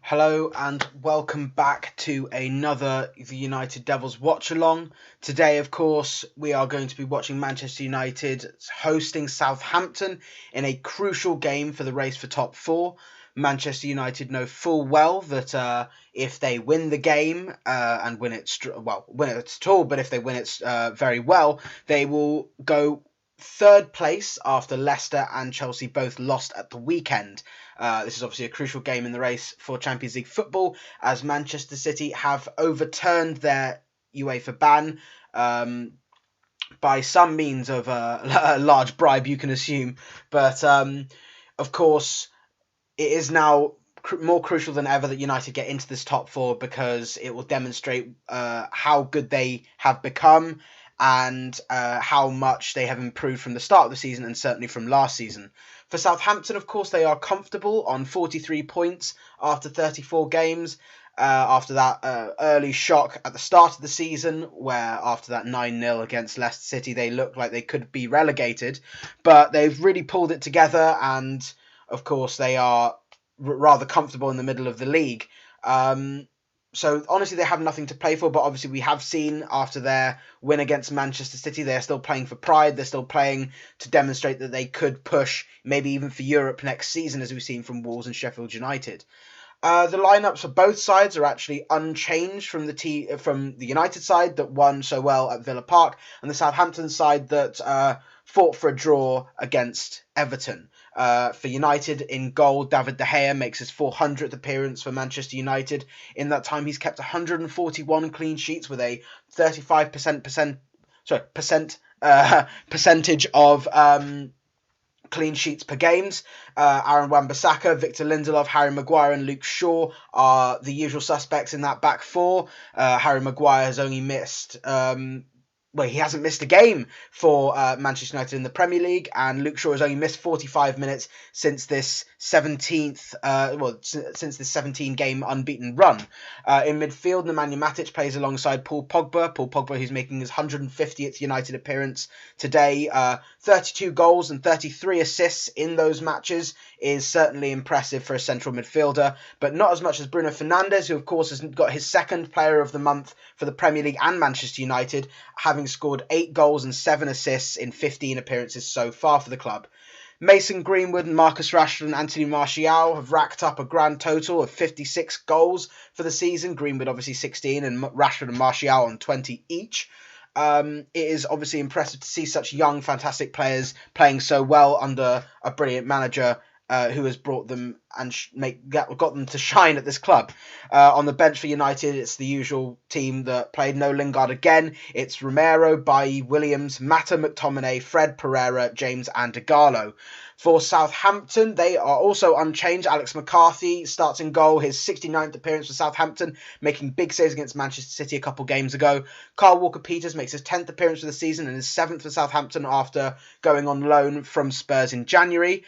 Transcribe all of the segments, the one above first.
Hello and welcome back to another The United Devils watch-along. Today, of course, we are going to be watching Manchester United hosting Southampton in a crucial game for the race for top four. Manchester United know full well that if they win the game and win it at all, but if they win it very well, they will go third place after Leicester and Chelsea both lost at the weekend. This is obviously a crucial game in the race for Champions League football, as Manchester City have overturned their UEFA ban by some means of a large bribe, you can assume. But of course, it is now more crucial than ever that United get into this top four, because it will demonstrate how good they have become and how much they have improved from the start of the season and certainly from last season. For Southampton, of course, they are comfortable on 43 points after 34 games. After that early shock at the start of the season, where after that 9-0 against Leicester City, they looked like they could be relegated. But they've really pulled it together, and of course, they are rather comfortable in the middle of the league. So honestly, they have nothing to play for, but obviously we have seen after their win against Manchester City, they're still playing for pride. They're still playing to demonstrate that they could push maybe even for Europe next season, as we've seen from Wolves and Sheffield United. The lineups for both sides are actually unchanged from the United side that won so well at Villa Park, and the Southampton side that fought for a draw against Everton. For United, in goal, David De Gea makes his 400th appearance for Manchester United. In that time, he's kept 141 clean sheets with a 35% percentage of clean sheets per games. Aaron Wan-Bissaka, Victor Lindelof, Harry Maguire and Luke Shaw are the usual suspects in that back four. Harry Maguire has only missed... he hasn't missed a game for Manchester United in the Premier League, and Luke Shaw has only missed 45 minutes since this 17-game unbeaten run. In midfield, Nemanja Matic plays alongside Paul Pogba, who's making his 150th United appearance today. 32 goals and 33 assists in those matches is certainly impressive for a central midfielder, but not as much as Bruno Fernandes, who of course has got his second Player of the Month for the Premier League and Manchester United, having scored 8 goals and 7 assists in 15 appearances so far for the club. Mason Greenwood and Marcus Rashford and Anthony Martial have racked up a grand total of 56 goals for the season. Greenwood obviously 16 and Rashford and Martial on 20 each. It is obviously impressive to see such young, fantastic players playing so well under a brilliant manager who has brought them and got them to shine at this club. On the bench for United, it's the usual team that played. No Lingard again. It's Romero, Bailly, Williams, Mata, McTominay, Fred, Pereira, James and Digallo. For Southampton, they are also unchanged. Alex McCarthy starts in goal, his 69th appearance for Southampton, making big saves against Manchester City a couple games ago. Kyle Walker-Peters makes his 10th appearance for the season and his 7th for Southampton after going on loan from Spurs in January.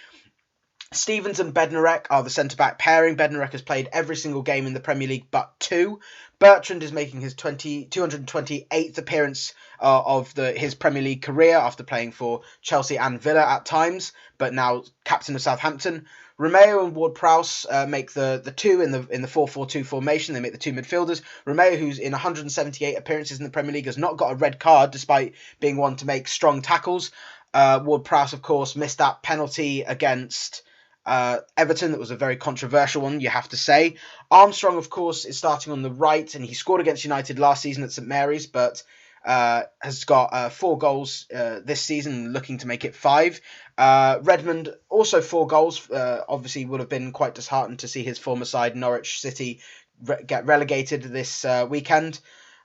Stevens and Bednarek are the centre-back pairing. Bednarek has played every single game in the Premier League but 2. Bertrand is making his 228th appearance of his Premier League career after playing for Chelsea and Villa at times, but now captain of Southampton. Romeo and Ward-Prowse make the two in the 4-4-2 formation. They make the two midfielders. Romeo, who's in 178 appearances in the Premier League, has not got a red card despite being one to make strong tackles. Ward-Prowse, of course, missed that penalty against Everton. That was a very controversial one, you have to say. Armstrong, of course, is starting on the right, and he scored against United last season at St Mary's, but has got 4 goals this season, looking to make it 5. Redmond, also 4 goals. Obviously would have been quite disheartened to see his former side, Norwich City, get relegated this weekend.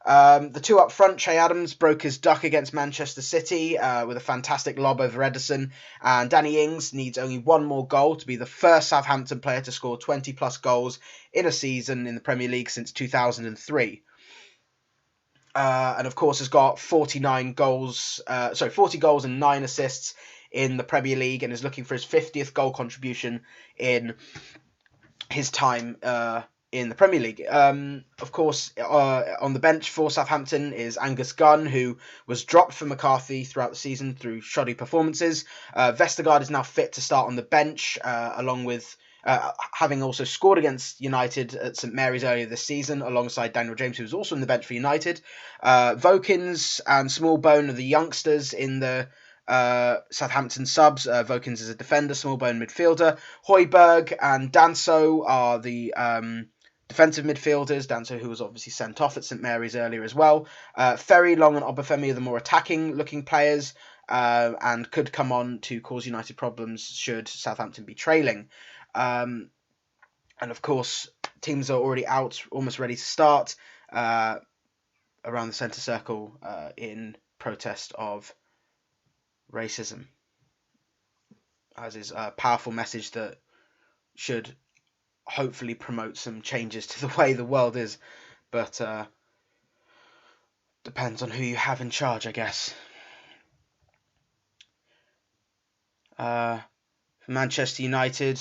The two up front, Che Adams broke his duck against Manchester City with a fantastic lob over Ederson, and Danny Ings needs only 1 more goal to be the first Southampton player to score 20 plus goals in a season in the Premier League since 2003. And of course has got 40 goals and 9 assists in the Premier League, and is looking for his 50th goal contribution in his time in the Premier League. Of course, on the bench for Southampton is Angus Gunn, who was dropped for McCarthy throughout the season through shoddy performances. Vestergaard is now fit to start on the bench, along with having also scored against United at St Mary's earlier this season, alongside Daniel James, who was also on the bench for United. Vokins and Smallbone are the youngsters in the Southampton subs. Vokins is a defender, Smallbone midfielder. Højbjerg and Danso are the defensive midfielders. Danso, who was obviously sent off at St Mary's earlier as well. Ferry, Long and Obafemi are the more attacking looking players, and could come on to cause United problems should Southampton be trailing. And of course, teams are already out, almost ready to start around the centre circle in protest of racism, as is a powerful message that should hopefully promote some changes to the way the world is, but depends on who you have in charge, I guess. For Manchester United,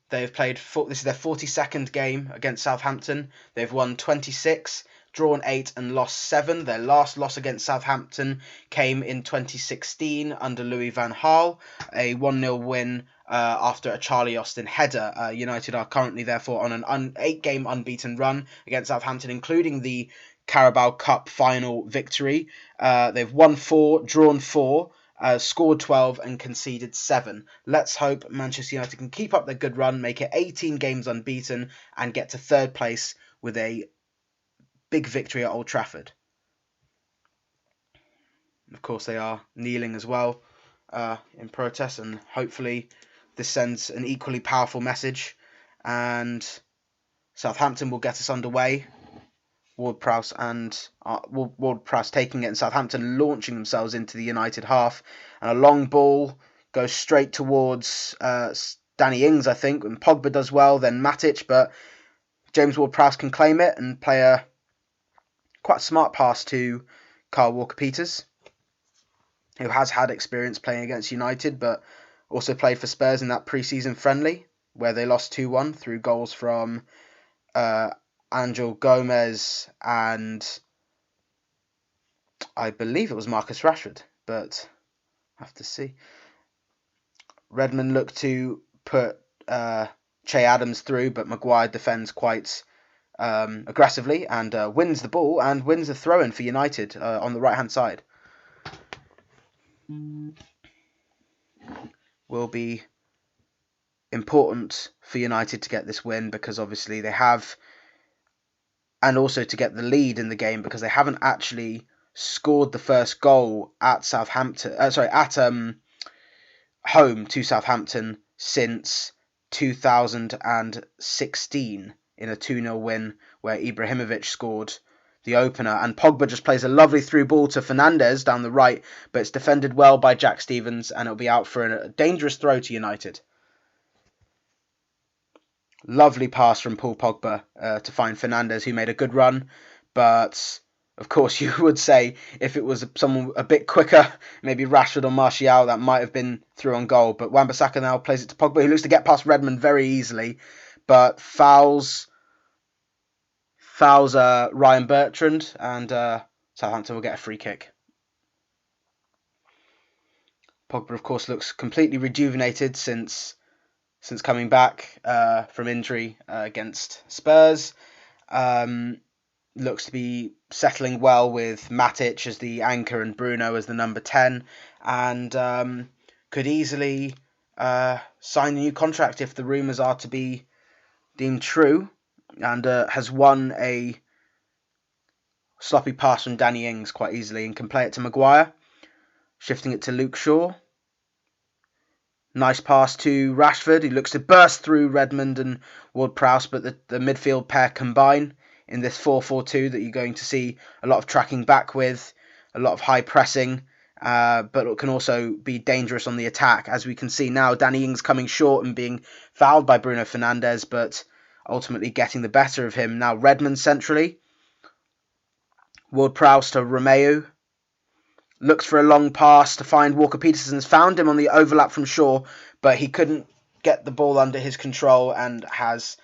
they've played this is their 42nd game against Southampton. They've won 26, drawn 8 and lost 7. Their last loss against Southampton came in 2016 under Louis van Gaal, a 1-0 win after a Charlie Austin header. United are currently therefore on an 8-game unbeaten run against Southampton, including the Carabao Cup final victory. They've won 4, drawn 4, scored 12 and conceded 7. Let's hope Manchester United can keep up their good run, make it 18 games unbeaten, and get to 3rd place with a big victory at Old Trafford. Of course, they are kneeling as well in protest, and hopefully this sends an equally powerful message, and Southampton will get us underway. Ward-Prowse taking it, and Southampton launching themselves into the United half, and a long ball goes straight towards Danny Ings, I think, and Pogba does well, then Matic, but James Ward-Prowse can claim it and play a quite smart pass to Kyle Walker-Peters, who has had experience playing against United, but also played for Spurs in that pre-season friendly, where they lost 2-1 through goals from Angel Gomez and I believe it was Marcus Rashford, but I have to see. Redmond looked to put Che Adams through, but Maguire defends quite aggressively and wins the ball and wins the throw-in for United on the right-hand side. Will be important for United to get this win, because obviously they have, and also to get the lead in the game, because they haven't actually scored the first goal at Southampton. At home to Southampton since 2016 in a 2-0 win where Ibrahimovic scored the opener, and Pogba just plays a lovely through ball to Fernandes down the right, but it's defended well by Jack Stevens, and it'll be out for a dangerous throw to United. Lovely pass from Paul Pogba to find Fernandes, who made a good run, but of course you would say if it was someone a bit quicker, maybe Rashford or Martial, that might have been through on goal, but Wan-Bissaka now plays it to Pogba, who looks to get past Redmond very easily, but fouls Ryan Bertrand, and Southampton will get a free kick. Pogba, of course, looks completely rejuvenated since coming back from injury against Spurs. Looks to be settling well with Matic as the anchor and Bruno as the number 10, and could easily sign a new contract if the rumours are to be deemed true, and has won a sloppy pass from Danny Ings quite easily and can play it to Maguire, shifting it to Luke Shaw. Nice pass to Rashford, who looks to burst through Redmond and Ward-Prowse, but the midfield pair combine in this 4-4-2 that you're going to see a lot of tracking back with, a lot of high pressing, but it can also be dangerous on the attack. As we can see now, Danny Ings coming short and being fouled by Bruno Fernandes, but ultimately getting the better of him. Now Redmond centrally. Ward-Prowse to Romeu. Looks for a long pass to find Walker-Peters, and has found him on the overlap from Shaw, but he couldn't get the ball under his control and has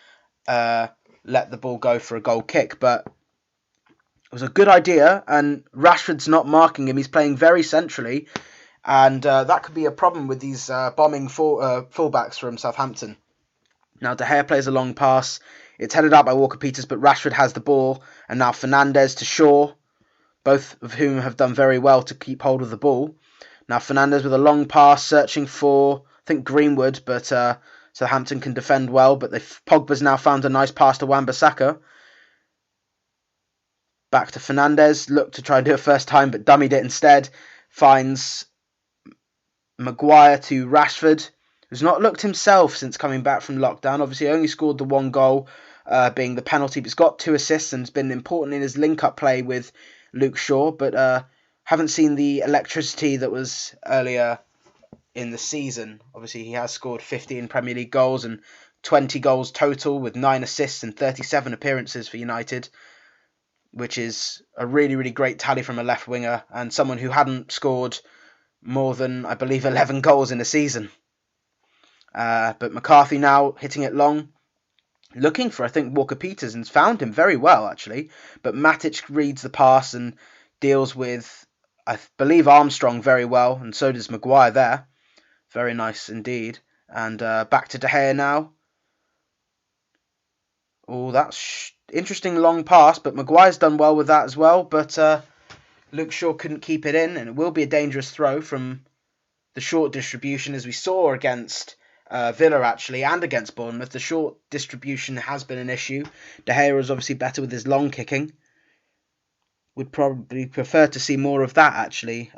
let the ball go for a goal kick. But it was a good idea, and Rashford's not marking him. He's playing very centrally, and that could be a problem with these bombing fullbacks from Southampton. Now De Gea plays a long pass. It's headed out by Walker-Peters, but Rashford has the ball. And now Fernandes to Shaw, both of whom have done very well to keep hold of the ball. Now Fernandes with a long pass, searching for, I think, Greenwood, but Southampton can defend well. But Pogba's now found a nice pass to Wan-Bissaka. Back to Fernandes, looked to try and do it first time, but dummied it instead. Finds Maguire to Rashford, who's not looked himself since coming back from lockdown. Obviously, only scored the one goal, being the penalty, but he's got 2 assists and has been important in his link-up play with Luke Shaw, but haven't seen the electricity that was earlier in the season. Obviously, he has scored 15 Premier League goals and 20 goals total with 9 assists and 37 appearances for United, which is a really, really great tally from a left winger and someone who hadn't scored more than, I believe, 11 goals in a season. But McCarthy now hitting it long, looking for, I think, Walker-Peters, and found him very well, actually. But Matic reads the pass and deals with, I believe, Armstrong very well, and so does Maguire there. Very nice indeed. And back to De Gea now. Oh, that's interesting long pass, but Maguire's done well with that as well. But Luke Shaw couldn't keep it in, and it will be a dangerous throw from the short distribution, as we saw against Villa, actually, and against Bournemouth. The short distribution has been an issue. De Gea is obviously better with his long kicking. Would probably prefer to see more of that, actually.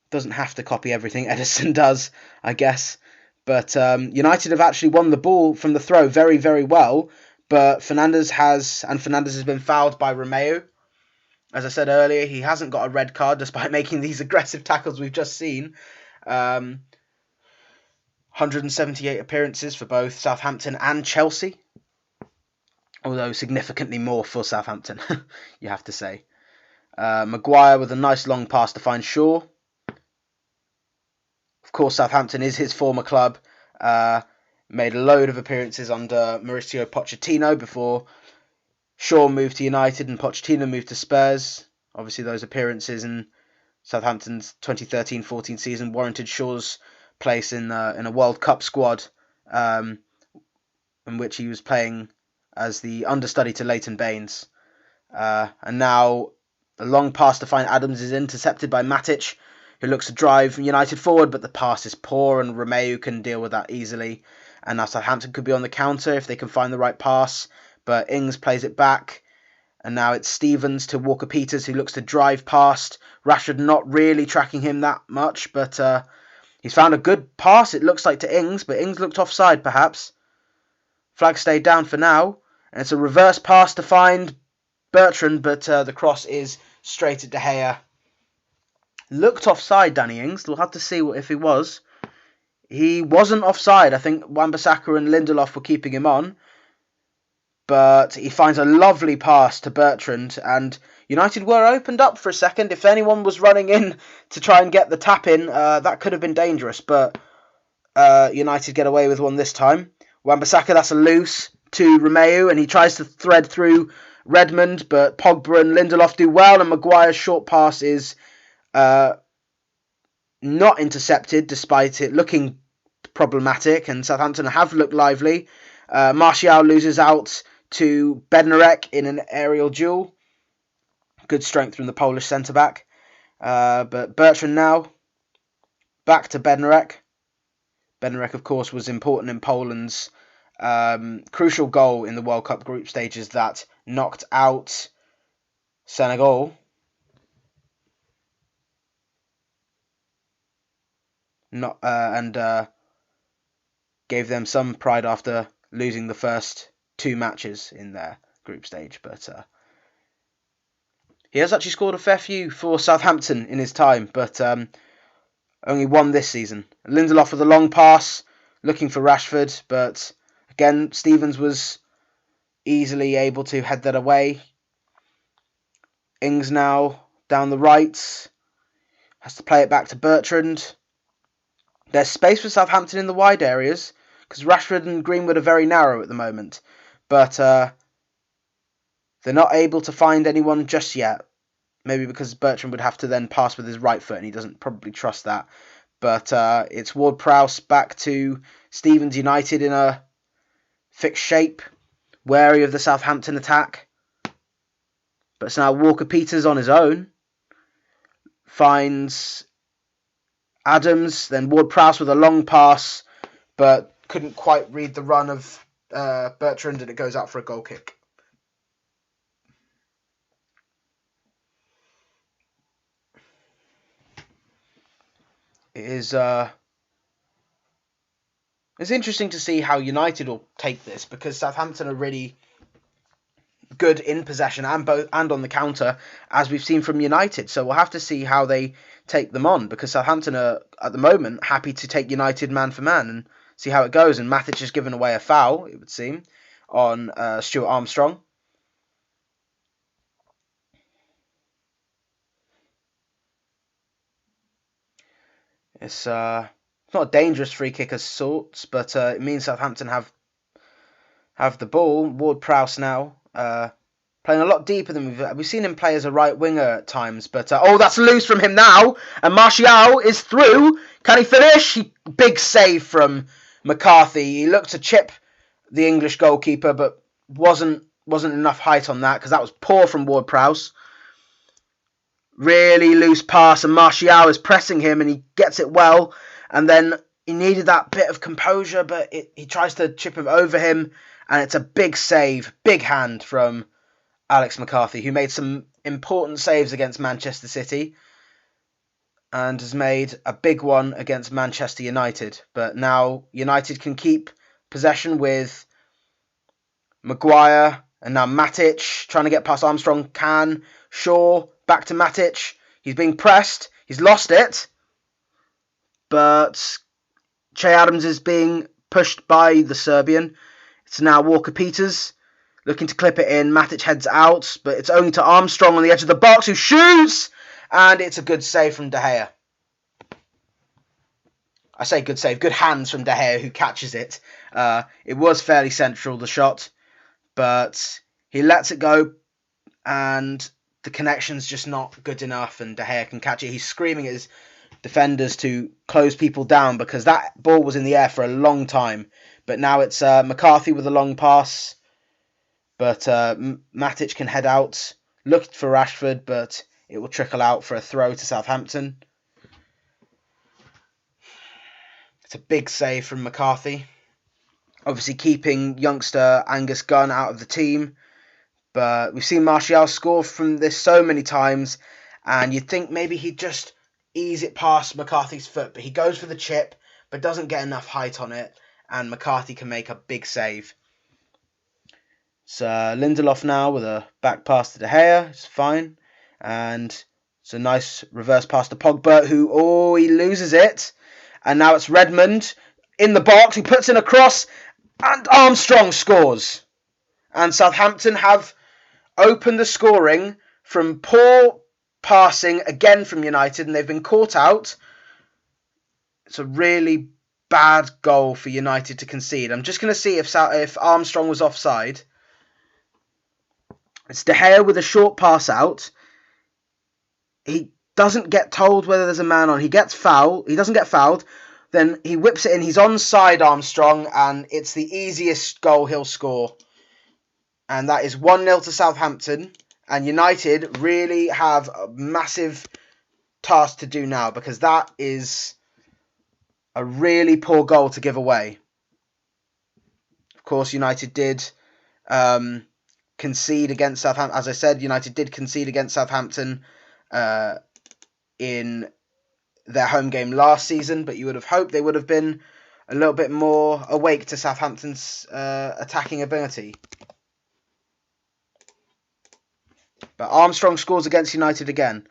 Doesn't have to copy everything Ederson does, I guess. But United have actually won the ball from the throw very, very well. But Fernandes has been fouled by Romeu. As I said earlier, he hasn't got a red card despite making these aggressive tackles we've just seen. 178 appearances for both Southampton and Chelsea. Although significantly more for Southampton, you have to say. Maguire with a nice long pass to find Shaw. Of course, Southampton is his former club. Made a load of appearances under Mauricio Pochettino before Shaw moved to United and Pochettino moved to Spurs. Obviously, those appearances in Southampton's 2013-14 season warranted Shaw's place in a World Cup squad, in which he was playing as the understudy to Leighton Baines. And now a long pass to find Adams is intercepted by Matic, who looks to drive United forward, but the pass is poor and Romeu can deal with that easily. And now Southampton could be on the counter if they can find the right pass, but Ings plays it back. And now it's Stevens to Walker-Peters, who looks to drive past. Rashford not really tracking him that much, but he's found a good pass, it looks like, to Ings, but Ings looked offside, perhaps. Flag stayed down for now, and it's a reverse pass to find Bertrand, but the cross is straight at De Gea. Looked offside, Danny Ings. We'll have to see if he was. He wasn't offside. I think Wan-Bissaka and Lindelof were keeping him on. But he finds a lovely pass to Bertrand, and United were opened up for a second. If anyone was running in to try and get the tap in, that could have been dangerous. But United get away with one this time. Wan-Bissaka, that's a loose to Romeu, and he tries to thread through Redmond, but Pogba and Lindelof do well, and Maguire's short pass is not intercepted, despite it looking problematic, and Southampton have looked lively. Martial loses out to Bednarek in an aerial duel. Good strength from the Polish centre-back. But Bertrand now, back to Bednarek. Bednarek, of course, was important in Poland's crucial goal in the World Cup group stages that knocked out Senegal. Gave them some pride after losing the first 2 matches in their group stage. But he has actually scored a fair few for Southampton in his time, but only one this season. Lindelof with a long pass, looking for Rashford, but again, Stevens was easily able to head that away. Ings now down the right, has to play it back to Bertrand. There's space for Southampton in the wide areas, because Rashford and Greenwood are very narrow at the moment. But they're not able to find anyone just yet. Maybe because Bertrand would have to then pass with his right foot, and he doesn't probably trust that. But it's Ward-Prowse back to Stevens. United in a fixed shape, wary of the Southampton attack. But it's now Walker-Peters on his own. Finds Adams, then Ward-Prowse with a long pass, but couldn't quite read the run of Bertrand, and it goes out for a goal kick. It is it's interesting to see how United will take this, because Southampton are really good in possession and on the counter, as we've seen from United. So we'll have to see how they take them on, because Southampton are at the moment happy to take United man for man and see how it goes. And Matic has given away a foul, it would seem, on Stuart Armstrong. It's not a dangerous free kick as sorts, but it means Southampton have the ball. Ward-Prowse now playing a lot deeper than we've seen him play as a right winger at times. But oh, that's loose from him now, and Martial is through. Can he finish? Big save from McCarthy. He looked to chip the English goalkeeper, but wasn't enough height on that, because that was poor from Ward-Prowse. Really loose pass, and Martial is pressing him, and he gets it well. And then he needed that bit of composure, but he tries to chip him over him, and it's a big save, big hand from Alex McCarthy, who made some important saves against Manchester City and has made a big one against Manchester United. But now United can keep possession with Maguire, and now Matic trying to get past Armstrong. Shaw back to Matic. He's being pressed. He's lost it. But Che Adams is being pushed by the Serbian. It's now Walker-Peters looking to clip it in. Matic heads out, but it's only to Armstrong on the edge of the box, who shoots! And it's a good save from De Gea. I say good save, good hands from De Gea, who catches it. It was fairly central, the shot, but he lets it go, and the connection's just not good enough, and De Gea can catch it. He's screaming at his defenders to close people down, because that ball was in the air for a long time. But now it's McCarthy with a long pass, but Matic can head out. Looked for Rashford, but it will trickle out for a throw to Southampton. It's a big save from McCarthy. Obviously keeping youngster Angus Gunn out of the team. But we've seen Martial score from this so many times, and you'd think maybe he'd just ease it past McCarthy's foot, but he goes for the chip, but doesn't get enough height on it, and McCarthy can make a big save. It's Lindelof now with a back pass to De Gea. It's fine. And it's a nice reverse pass to Pogba, who, he loses it. And now it's Redmond in the box. He puts in a cross, and Armstrong scores. And Southampton have opened the scoring from poor passing again from United, and they've been caught out. It's a really bad goal for United to concede. I'm just going to see if Armstrong was offside. It's De Gea with a short pass out. He doesn't get told whether there's a man on. He gets fouled. He doesn't get fouled. Then he whips it in. He's onside Armstrong, and it's the easiest goal he'll score. And that is 1-0 to Southampton. And United really have a massive task to do now, because that is a really poor goal to give away. Of course, United did concede against Southampton. As I said, United did concede against Southampton in their home game last season, but you would have hoped they would have been a little bit more awake to Southampton's attacking ability. But Armstrong scores against United again.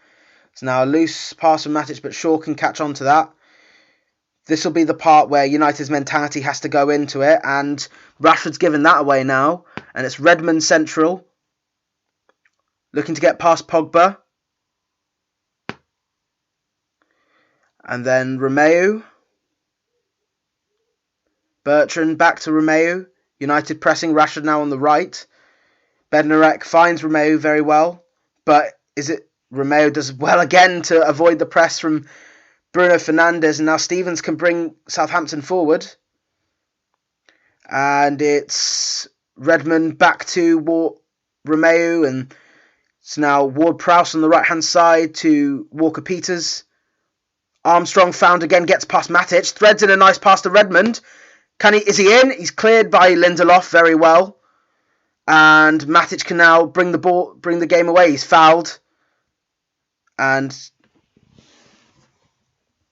It's now a loose pass from Matic, but Shaw can catch on to that. This will be the part where United's mentality has to go into it, and Rashford's given that away now, and it's Redmond central, looking to get past Pogba. And then Romeu. Bertrand back to Romeu. United pressing Rashford now on the right. Bednarek finds Romeu very well, but Romeu does well again to avoid the press from Bruno Fernandes, and now Stevens can bring Southampton forward. And it's Redmond back to Romeu, and it's now Ward-Prowse on the right-hand side to Walker-Peters. Armstrong found again, gets past Matic, threads in a nice pass to Redmond. Is he in? He's cleared by Lindelof very well. And Matic can now bring the game away. He's fouled. And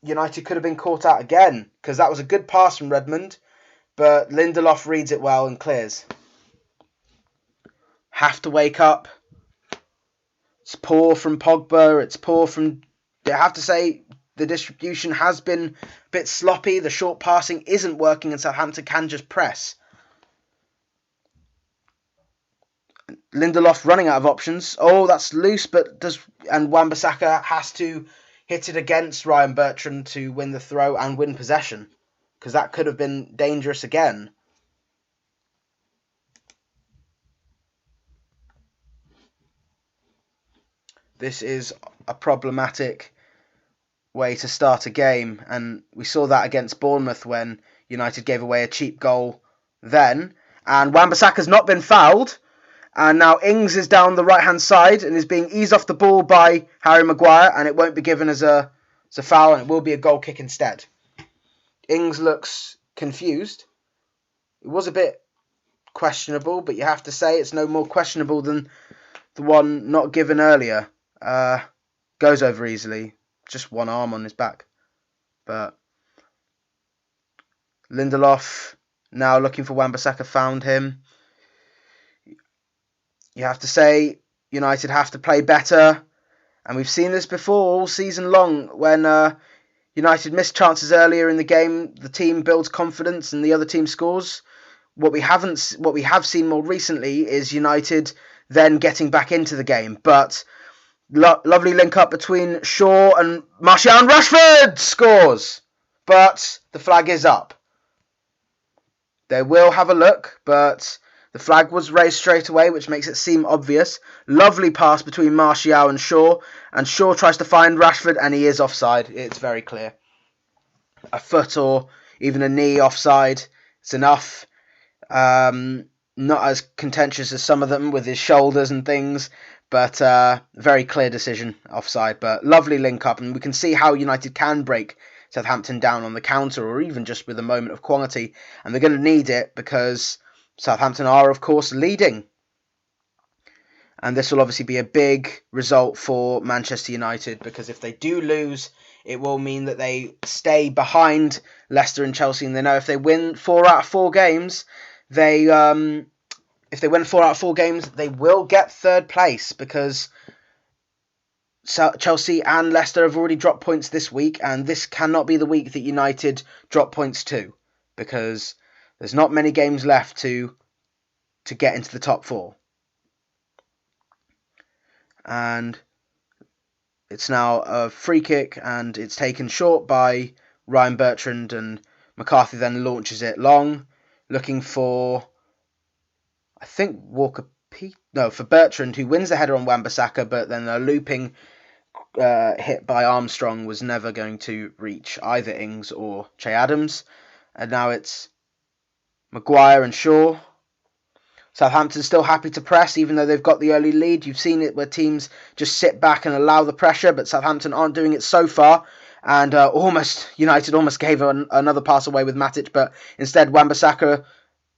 United could have been caught out again, because that was a good pass from Redmond, but Lindelof reads it well and clears. Have to wake up. It's poor from Pogba. It's poor from... I have to say, the distribution has been a bit sloppy. The short passing isn't working, and Southampton can just press. Lindelof running out of options. Oh, that's loose, and Wan-Bissaka has to hit it against Ryan Bertrand to win the throw and win possession, because that could have been dangerous again. This is a problematic way to start a game, and we saw that against Bournemouth when United gave away a cheap goal then. And Wan-Bissaka's not been fouled, and now Ings is down the right-hand side and is being eased off the ball by Harry Maguire, and it won't be given as a foul, and it will be a goal kick instead. Ings looks confused. It was a bit questionable, but you have to say it's no more questionable than the one not given earlier. Goes over easily. Just one arm on his back. But Lindelof now looking for Wan-Bissaka, found him. You have to say United have to play better. And we've seen this before all season long. When United miss chances earlier in the game, the team builds confidence and the other team scores. What we have seen more recently is United then getting back into the game. But lovely link up between Shaw and Martial, and Rashford scores. But the flag is up. They will have a look, but the flag was raised straight away, which makes it seem obvious. Lovely pass between Martial and Shaw tries to find Rashford, and he is offside. It's very clear. A foot or even a knee offside, it's enough. Not as contentious as some of them with his shoulders and things, but very clear decision, offside. But lovely link up, and we can see how United can break Southampton down on the counter, or even just with a moment of quality, and they're going to need it because Southampton are, of course, leading. And this will obviously be a big result for Manchester United, because if they do lose, it will mean that they stay behind Leicester and Chelsea, and they know if they win 4 out of 4 games, they will get third place, because Chelsea and Leicester have already dropped points this week, and this cannot be the week that United drop points too, because there's not many games left to get into the top 4. And it's now a free kick, and it's taken short by Ryan Bertrand, and McCarthy then launches it long, looking for, I think, for Bertrand, who wins the header on Wan-Bissaka, but then a looping hit by Armstrong was never going to reach either Ings or Che Adams. And now it's Maguire and Shaw. Southampton's still happy to press, even though they've got the early lead. You've seen it where teams just sit back and allow the pressure, but Southampton aren't doing it so far. And United almost gave another pass away with Matic, but instead Wan-Bissaka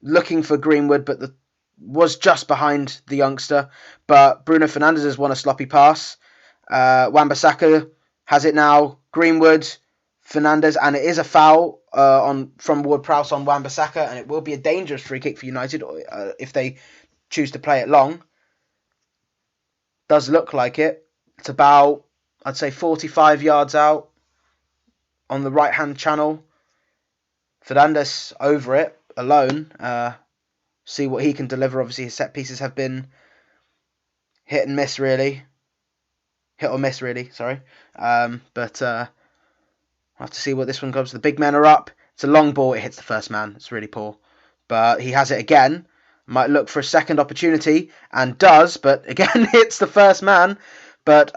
looking for Greenwood, but was just behind the youngster. But Bruno Fernandes has won a sloppy pass. Wan-Bissaka has it now. Greenwood, Fernandes, and it is a foul from Ward-Prowse on Wan-Bissaka, and it will be a dangerous free kick for United if they choose to play it long. Does look like it. It's about, I'd say, 45 yards out on the right-hand channel. Fernandes over it alone. See what he can deliver. Obviously, his set pieces have been hit or miss, really. Sorry. But we'll have to see what this one comes. The big men are up. It's a long ball. It hits the first man. It's really poor. But he has it again. Might look for a second opportunity, and does, but again hits the first man. But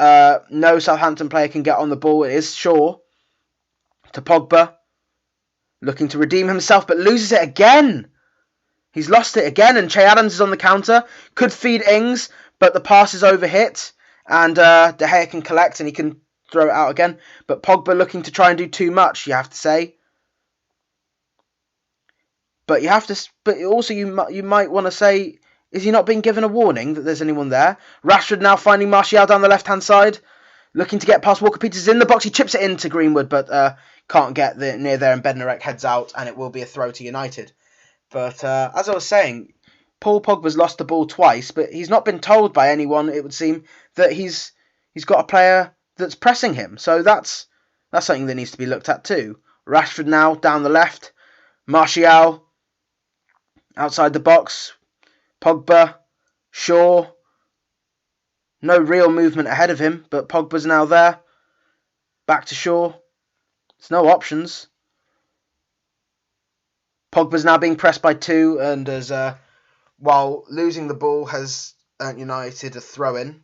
no Southampton player can get on the ball. It is Shaw to Pogba, looking to redeem himself, but loses it again. He's lost it again, and Che Adams is on the counter. Could feed Ings, but the pass is overhit, and De Gea can collect, and he can throw it out again. But Pogba looking to try and do too much, you have to say. But you have to. But also, you might want to say, is he not being given a warning that there's anyone there? Rashford now finding Martial down the left-hand side, looking to get past Walker-Peters in the box. He chips it into Greenwood, but can't get near there, and Bednarek heads out, and it will be a throw to United. But as I was saying, Paul Pogba's lost the ball twice, but he's not been told by anyone, it would seem, that he's got a player that's pressing him. So that's something that needs to be looked at too. Rashford now down the left. Martial outside the box. Pogba, Shaw. No real movement ahead of him, but Pogba's now there. Back to Shaw. There's no options. Pogba's now being pressed by two, and as while losing the ball has earned United a throw-in.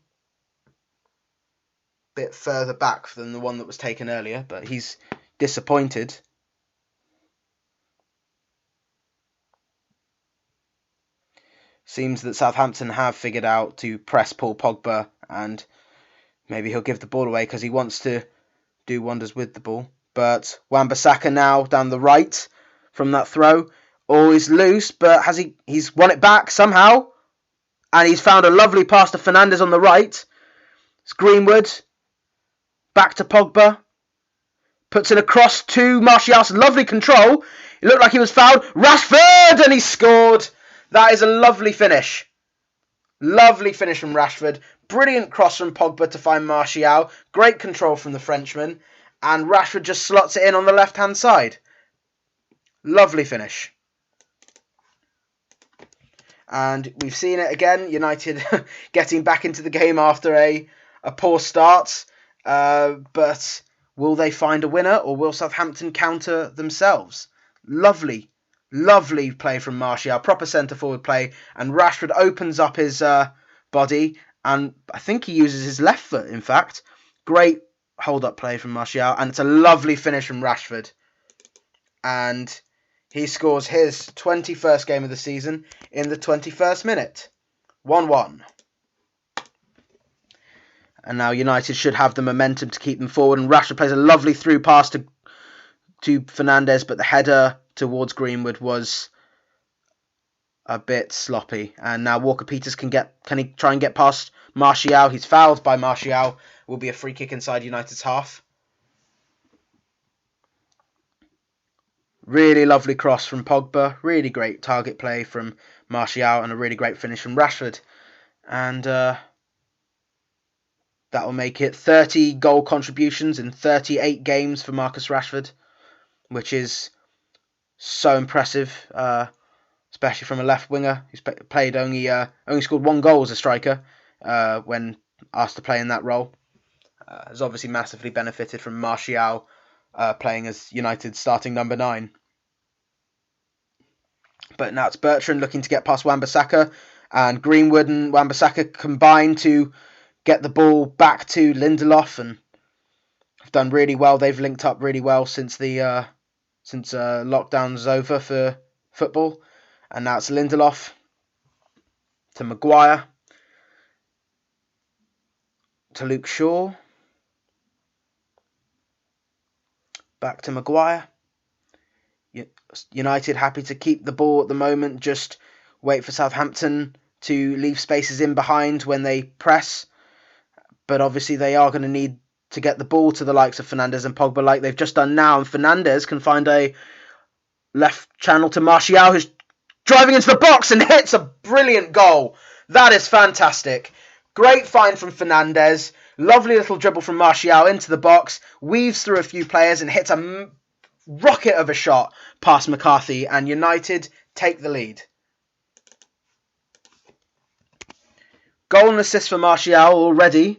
Bit further back than the one that was taken earlier, but he's disappointed. Seems that Southampton have figured out to press Paul Pogba, and maybe he'll give the ball away because he wants to do wonders with the ball. But Wan-Bissaka now down the right from that throw. Always loose, but he's won it back somehow. And he's found a lovely pass to Fernandes on the right. It's Greenwood. Back to Pogba. Puts it across to Martial. Lovely control. It looked like he was fouled. Rashford! And he scored. That is a lovely finish. Lovely finish from Rashford. Brilliant cross from Pogba to find Martial. Great control from the Frenchman. And Rashford just slots it in on the left-hand side. Lovely finish. And we've seen it again. United getting back into the game after a poor start. But will they find a winner, or will Southampton counter themselves? Lovely play from Martial. Proper centre-forward play. And Rashford opens up his body. And I think he uses his left foot, in fact. Great hold-up play from Martial. And it's a lovely finish from Rashford. And he scores his 21st game of the season in the 21st minute. 1-1. And now United should have the momentum to keep them forward. And Rashford plays a lovely through pass to Fernandes, but the header towards Greenwood was a bit sloppy. And now Walker-Peters can he try and get past Martial? He's fouled by Martial. Will be a free kick inside United's half. Really lovely cross from Pogba. Really great target play from Martial, and a really great finish from Rashford. And that will make it 30 goal contributions in 38 games for Marcus Rashford, which is so impressive, especially from a left winger who's played only scored 1 goal as a striker when asked to play in that role. Has obviously massively benefited from Martial playing as United's starting number 9. But now it's Bertrand looking to get past Wan-Bissaka, and Greenwood and Wan-Bissaka combine to get the ball back to Lindelof, and have done really well. They've linked up really well since lockdown's over for football. And now it's Lindelof to Maguire to Luke Shaw. Back to Maguire. United happy to keep the ball at the moment. Just wait for Southampton to leave spaces in behind when they press. But obviously they are going to need to get the ball to the likes of Fernandes and Pogba like they've just done now. And Fernandes can find a left channel to Martial, who's driving into the box and hits a brilliant goal. That is fantastic. Great find from Fernandes. Lovely little dribble from Martial into the box. Weaves through a few players and hits a rocket of a shot past McCarthy. And United take the lead. Goal and assist for Martial already.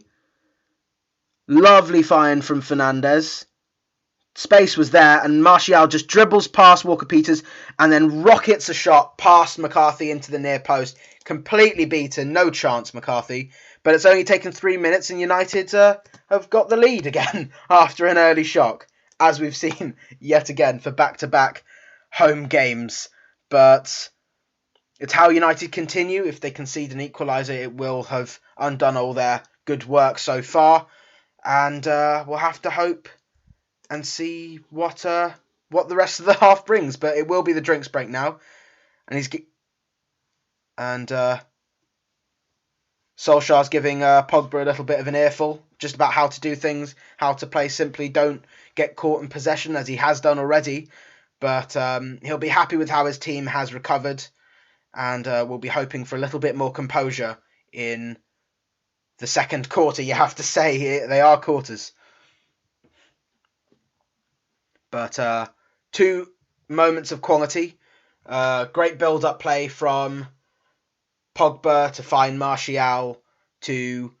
Lovely find from Fernandes. Space was there, and Martial just dribbles past Walker-Peters and then rockets a shot past McCarthy into the near post. Completely beaten, no chance, McCarthy. But it's only taken 3 minutes, and United have got the lead again after an early shock, as we've seen yet again for back-to-back home games. But it's how United continue. If they concede an equaliser, it will have undone all their good work so far, and we'll have to hope and see what the rest of the half brings. But it will be the drinks break now, and Solskjaer's giving Pogba a little bit of an earful, just about how to do things, how to play simply. Don't get caught in possession, as he has done already. But he'll be happy with how his team has recovered, and we'll be hoping for a little bit more composure in the second quarter. You have to say they are quarters. But 2 moments of quality. Great build-up play from Pogba to find Martial, to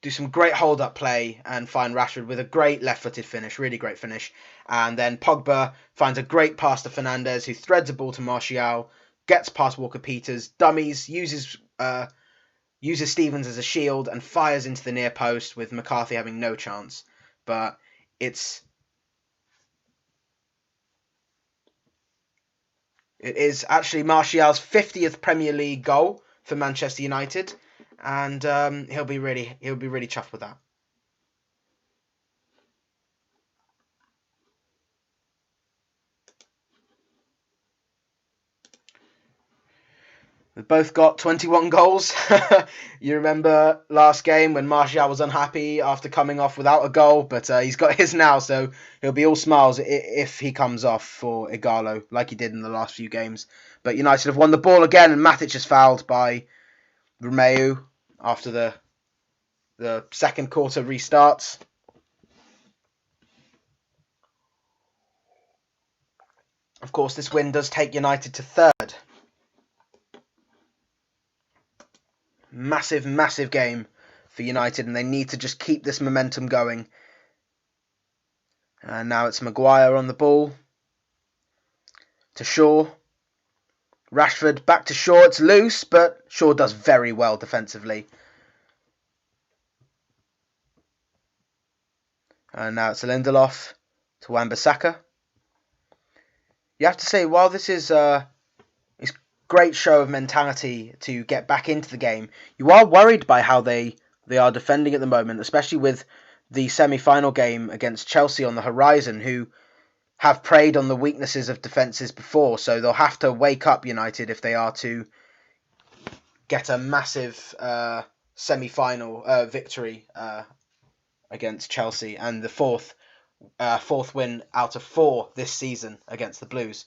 do some great hold-up play and find Rashford with a great left-footed finish, really great finish. And then Pogba finds a great pass to Fernandes, who threads a ball to Martial, gets past Walker-Peters, dummies, uses Stevens as a shield, and fires into the near post, with McCarthy having no chance. But it is actually Martial's 50th Premier League goal for Manchester United, and he'll be really chuffed with that. They've both got 21 goals. You remember last game when Martial was unhappy after coming off without a goal, but he's got his now, so he'll be all smiles if he comes off for Ighalo, like he did in the last few games. But United have won the ball again, and Matic is fouled by Romeu after the second quarter restarts. Of course, this win does take United to third. Massive game for United, and they need to just keep this momentum going. And now it's Maguire on the ball to Shaw. Rashford back to Shaw. It's loose, but Shaw does very well defensively. And now it's Lindelof to Wan-Bissaka. You have to say, while this is great show of mentality to get back into the game, you are worried by how they are defending at the moment, especially with the semi-final game against Chelsea on the horizon, who have preyed on the weaknesses of defences before, so they'll have to wake up, United, if they are to get a massive semi-final victory against Chelsea, and the fourth win out of 4 this season against the Blues.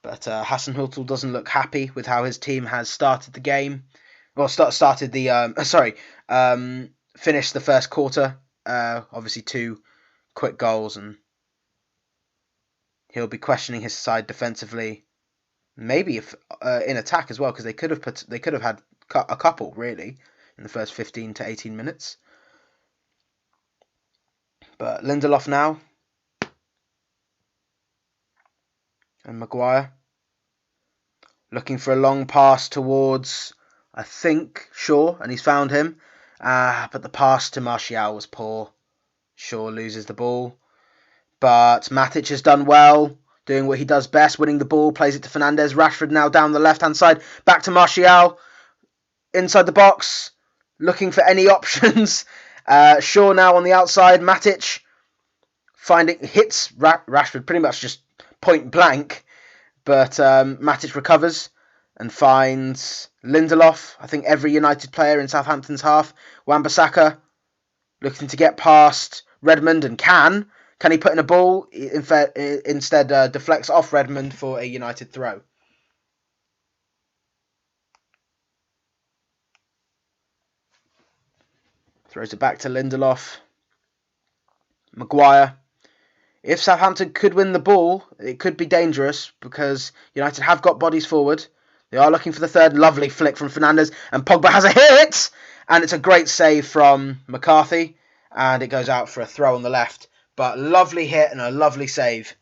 But Hasenhüttl doesn't look happy with how his team has started the game. Well, finished the first quarter. Obviously 2 quick goals, and he'll be questioning his side defensively. Maybe if in attack as well, because they could have had a couple really in the first 15 to 18 minutes. But Lindelof now, and Maguire looking for a long pass towards, I think, Shaw, and he's found him. But the pass to Martial was poor. Shaw loses the ball. But Matic has done well, doing what he does best, winning the ball, plays it to Fernandes. Rashford now down the left-hand side, back to Martial, inside the box, looking for any options. Shaw now on the outside. Matic hits Rashford pretty much just point blank. But Matic recovers and finds Lindelof. I think every United player in Southampton's half. Wan-Bissaka looking to get past Redmond, and can he put in a ball? Instead deflects off Redmond for a United throw. Throws it back to Lindelof. Maguire. If Southampton could win the ball, it could be dangerous, because United have got bodies forward. They are looking for the third. Lovely flick from Fernandes, and Pogba has a hit! And it's a great save from McCarthy, and it goes out for a throw on the left. But lovely hit and a lovely save.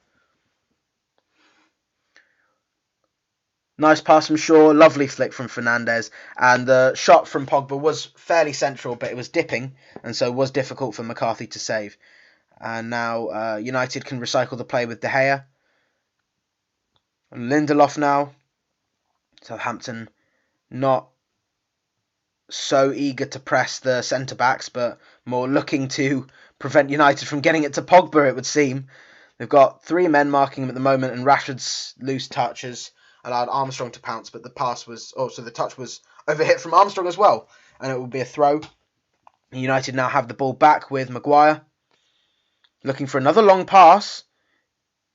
Nice pass from Shaw, lovely flick from Fernandes, and the shot from Pogba was fairly central, but it was dipping, and so was difficult for McCarthy to save. And now United can recycle the play with De Gea. And Lindelof now. Southampton not so eager to press the centre-backs, but more looking to prevent United from getting it to Pogba, it would seem. They've got 3 men marking him at the moment, and Rashford's loose touches allowed Armstrong to pounce, but the pass was... also the touch was overhit from Armstrong as well, and it will be a throw. United now have the ball back with Maguire, looking for another long pass,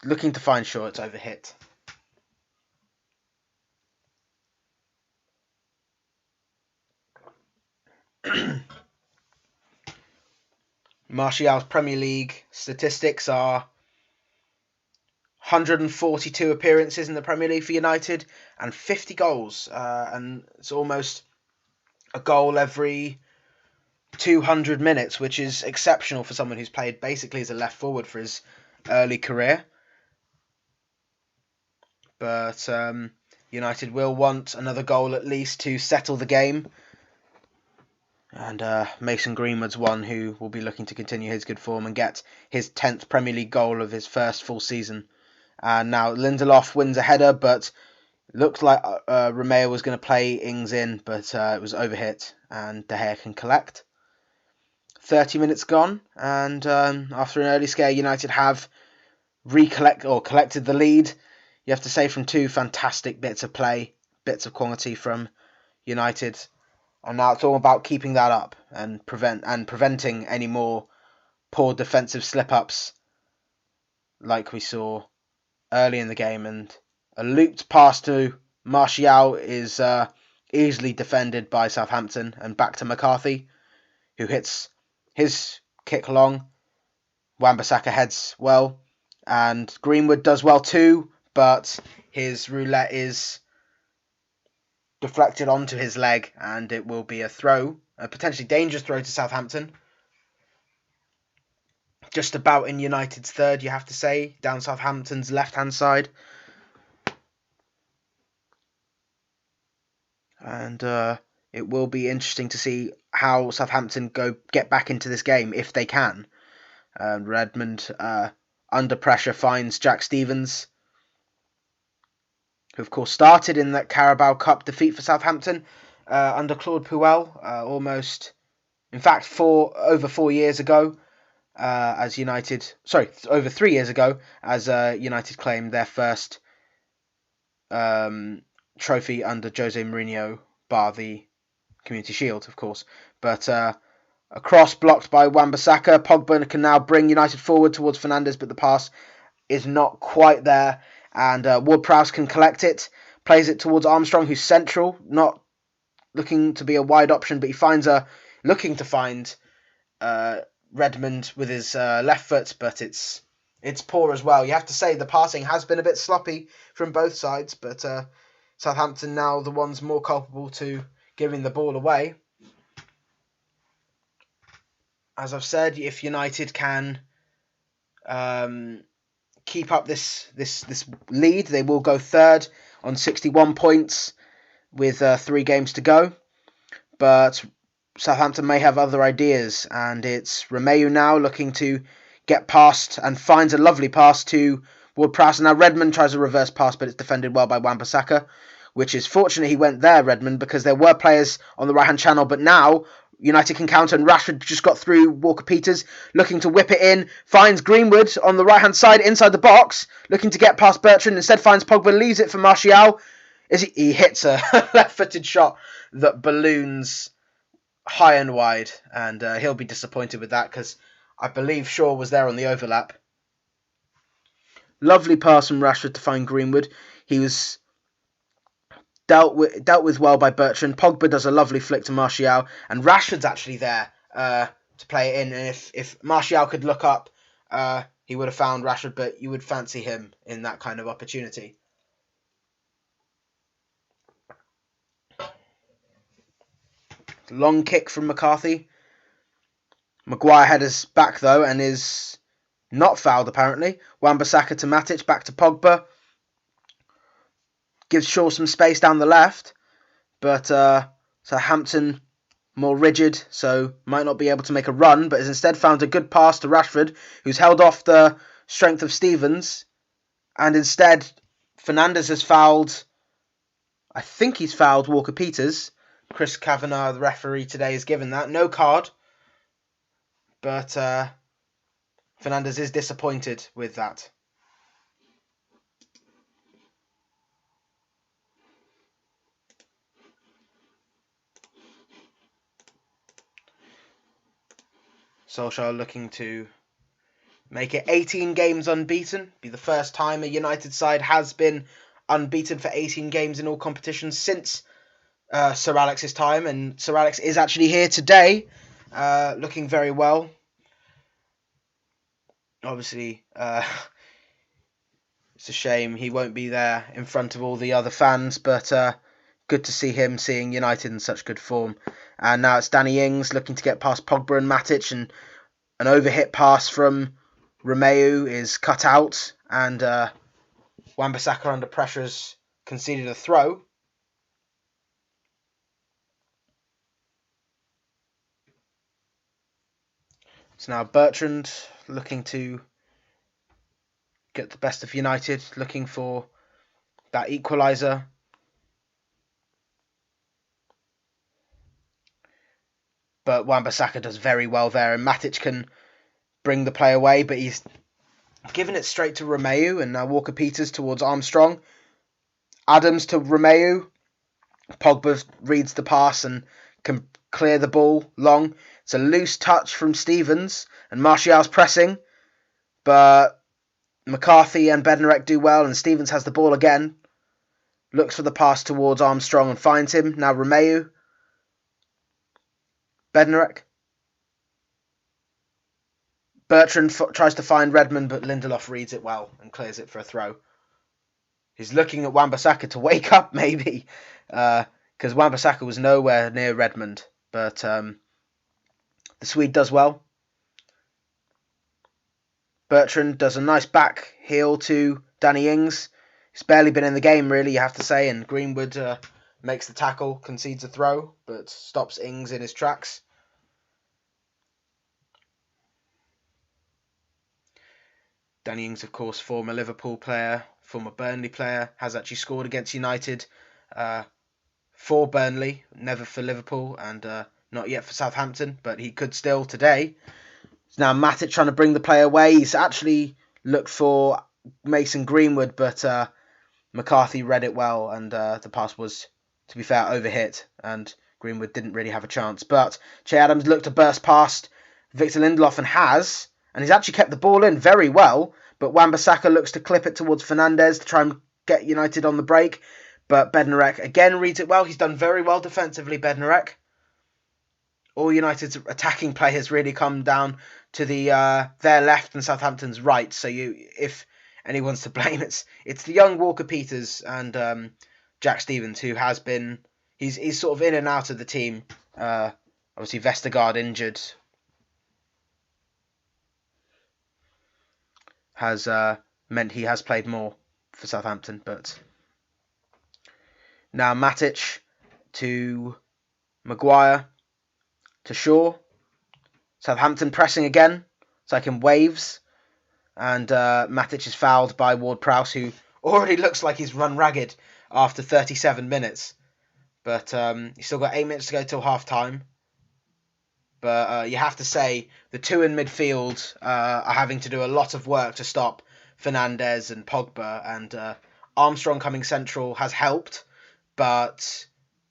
looking to find Shaw. It's overhit. Martial's Premier League statistics are 142 appearances in the Premier League for United and 50 goals. And it's almost a goal every 200 minutes, which is exceptional for someone who's played basically as a left forward for his early career. But United will want another goal at least to settle the game. And Mason Greenwood's one who will be looking to continue his good form and get his 10th Premier League goal of his first full season. And now Lindelof wins a header, but looked like Romeo was going to play Ings in, but it was overhit, and De Gea can collect. 30 minutes gone, and after an early scare, United have collected the lead. You have to say, from 2 fantastic bits of play, bits of quality from United. And now it's all about keeping that up and preventing any more poor defensive slip-ups like we saw early in the game. And a looped pass to Martial is easily defended by Southampton, and back to McCarthy, who hits his kick long. Wan-Bissaka heads well, and Greenwood does well too, but his roulette is deflected onto his leg, and it will be a throw, a potentially dangerous throw to Southampton. Just about in United's third, you have to say, down Southampton's left-hand side. And it will be interesting to see how Southampton get back into this game, if they can. Redmond, under pressure, finds Jack Stevens, who of course started in that Carabao Cup defeat for Southampton under Claude Puel, over 4 years ago, over 3 years ago, as United claimed their first trophy under Jose Mourinho, bar the Community Shield, of course. But a cross blocked by Wan-Bissaka. Pogba can now bring United forward towards Fernandes, but the pass is not quite there. And Ward-Prowse can collect it, plays it towards Armstrong, who's central, not looking to be a wide option, but he looking to find Redmond with his left foot, but it's poor as well. You have to say the passing has been a bit sloppy from both sides, but Southampton now the ones more culpable to giving the ball away. As I've said, if United can keep up this lead, they will go third on 61 points with 3 games to go. But Southampton may have other ideas, and it's Romeo now looking to get past and finds a lovely pass to Ward-Prowse. Now Redmond tries a reverse pass, but it's defended well by Wan-Bissaka, which is fortunate he went there, Redmond, because there were players on the right-hand channel, but now United can counter, and Rashford just got through Walker-Peters, looking to whip it in, finds Greenwood on the right-hand side inside the box, looking to get past Bertrand, instead finds Pogba, leaves it for Martial. He hits a left-footed shot that balloons high and wide, and he'll be disappointed with that, because I believe Shaw was there on the overlap. Lovely pass from Rashford to find Greenwood. He was dealt with well by Bertrand. Pogba does a lovely flick to Martial, and Rashford's actually there to play it in. And if Martial could look up, he would have found Rashford, but you would fancy him in that kind of opportunity. Long kick from McCarthy. Maguire headers back though, and is not fouled apparently. Wan-Bissaka to Matic, back to Pogba. Gives Shaw some space down the left, but Southampton more rigid, so might not be able to make a run, but has instead found a good pass to Rashford, who's held off the strength of Stevens, and instead Fernandes has fouled I think he's fouled Walker-Peters. Chris Kavanagh, the referee today, has given that. No card. But Fernandez is disappointed with that. Solskjaer looking to make it 18 games unbeaten. Be the first time a United side has been unbeaten for 18 games in all competitions since Sir Alex's time. And Sir Alex is actually here today, looking very well. Obviously, it's a shame he won't be there in front of all the other fans, but good to see him seeing United in such good form. And now it's Danny Ings looking to get past Pogba and Matic, and an overhit pass from Romeu is cut out, and Wan-Bissaka under pressure has conceded a throw. It's now Bertrand looking to get the best of United, looking for that equaliser. But Wan-Bissaka does very well there, and Matic can bring the play away, but he's given it straight to Romeu, and now Walker-Peters towards Armstrong. Adams to Romeu. Pogba reads the pass and can clear the ball long. It's a loose touch from Stevens, and Martial's pressing, but McCarthy and Bednarek do well, and Stevens has the ball again. Looks for the pass towards Armstrong and finds him. Now Romeu. Bednarek. Bertrand tries to find Redmond, but Lindelof reads it well and clears it for a throw. He's looking at Wan-Bissaka to wake up, maybe, because Wan-Bissaka was nowhere near Redmond. But the Swede does well. Bertrand does a nice back heel to Danny Ings. He's barely been in the game, really, you have to say, and Greenwood makes the tackle, concedes a throw, but stops Ings in his tracks. Danny Ings, of course, former Liverpool player, former Burnley player, has actually scored against United for Burnley, never for Liverpool, and not yet for Southampton, but he could still today. Now Matic trying to bring the play away. He's actually looked for Mason Greenwood, but McCarthy read it well, and the pass was, to be fair, overhit, and Greenwood didn't really have a chance. But Che Adams looked to burst past Victor Lindelof and he's actually kept the ball in very well, but Wan-Bissaka looks to clip it towards Fernandez to try and get United on the break, but Bednarek again reads it well. He's done very well defensively, Bednarek. All United's attacking play has really come down to their left and Southampton's right, so if anyone's to blame, it's the young Walker-Peters and Jack Stevens, who has been, he's sort of in and out of the team. Obviously Vestergaard injured has meant he has played more for Southampton. But now Matic to Maguire to Shaw. Southampton pressing again. It's like in waves. And Matic is fouled by Ward-Prowse, who already looks like he's run ragged after 37 minutes. But he's still got 8 minutes to go till half-time. But you have to say, the two in midfield are having to do a lot of work to stop Fernandez and Pogba. And Armstrong coming central has helped, but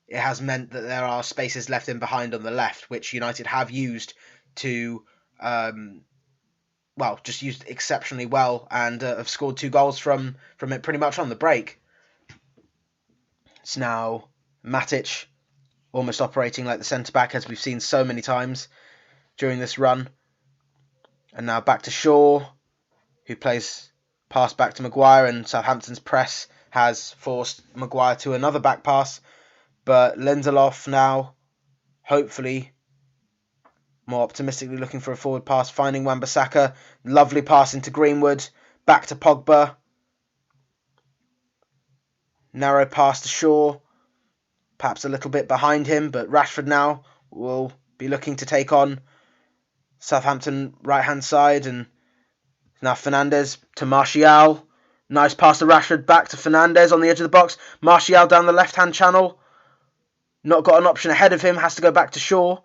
it has meant that there are spaces left in behind on the left, which United have used to, just used exceptionally well, and have scored 2 goals from it pretty much on the break. It's now Matic almost operating like the centre-back, as we've seen so many times during this run. And now back to Shaw, who plays pass back to Maguire, and Southampton's press has forced Maguire to another back pass. But Lindelof now, hopefully, more optimistically looking for a forward pass, finding Wan-Bissaka. Lovely pass into Greenwood, back to Pogba. Narrow pass to Shaw. Perhaps a little bit behind him, but Rashford now will be looking to take on Southampton right-hand side. And now Fernandez to Martial. Nice pass to Rashford, back to Fernandes on the edge of the box. Martial down the left-hand channel. Not got an option ahead of him, has to go back to Shaw.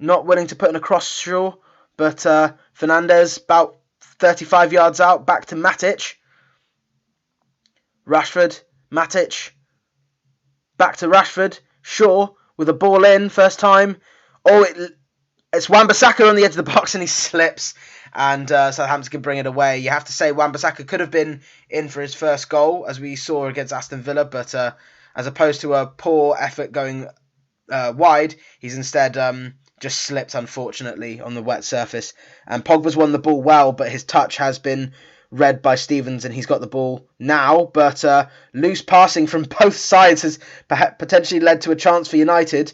Not willing to put in a cross Shaw, but Fernandes about 35 yards out, back to Matic. Rashford, Matic, back to Rashford. Shaw with a ball in, first time. Oh, it's Wan-Bissaka on the edge of the box and he slips. And Southampton can bring it away. You have to say Wan-Bissaka could have been in for his first goal, as we saw against Aston Villa, but as opposed to a poor effort going wide, he's instead just slipped, unfortunately, on the wet surface. And Pogba's won the ball well, but his touch has been read by Stevens, and he's got the ball now. But loose passing from both sides has potentially led to a chance for United.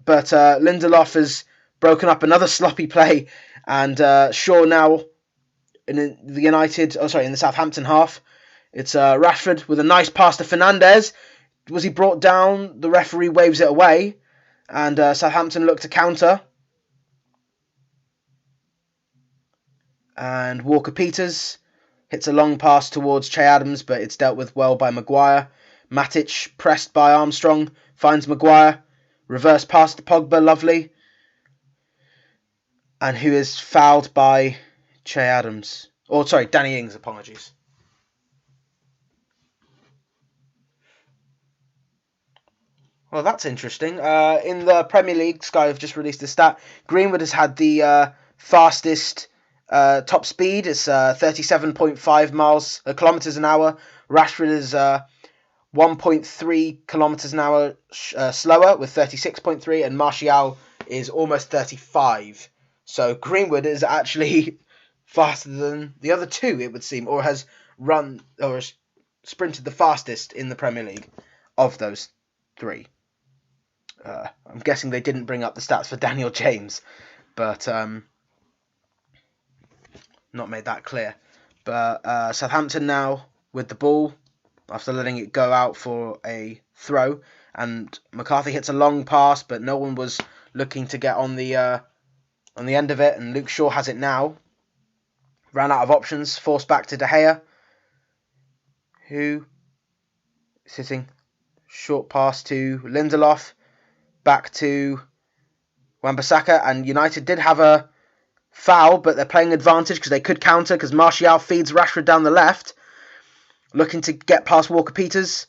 But Lindelof has broken up another sloppy play. And Shaw now in the Southampton half. It's Rashford with a nice pass to Fernandes. Was he brought down? The referee waves it away. And Southampton look to counter. And Walker-Peters hits a long pass towards Che Adams, but it's dealt with well by Maguire. Matic, pressed by Armstrong, finds Maguire. Reverse pass to Pogba, lovely. And who is fouled by Che Adams. Danny Ings, apologies. Well, that's interesting. In the Premier League, Sky have just released a stat. Greenwood has had the fastest top speed. It's 37.5 kilometers an hour. Rashford is 1.3 kilometers an hour slower with 36.3, and Martial is almost 35. So Greenwood is actually faster than the other two, it would seem, or has sprinted the fastest in the Premier League of those three. I'm guessing they didn't bring up the stats for Daniel James, but not made that clear. But Southampton now with the ball after letting it go out for a throw, and McCarthy hits a long pass, but no one was looking to get on the end of it, and Luke Shaw has it now. Ran out of options, forced back to De Gea, who is hitting short pass to Lindelof, back to Wan-Bissaka, and United did have a foul, but they're playing advantage because they could counter, because Martial feeds Rashford down the left, looking to get past Walker-Peters,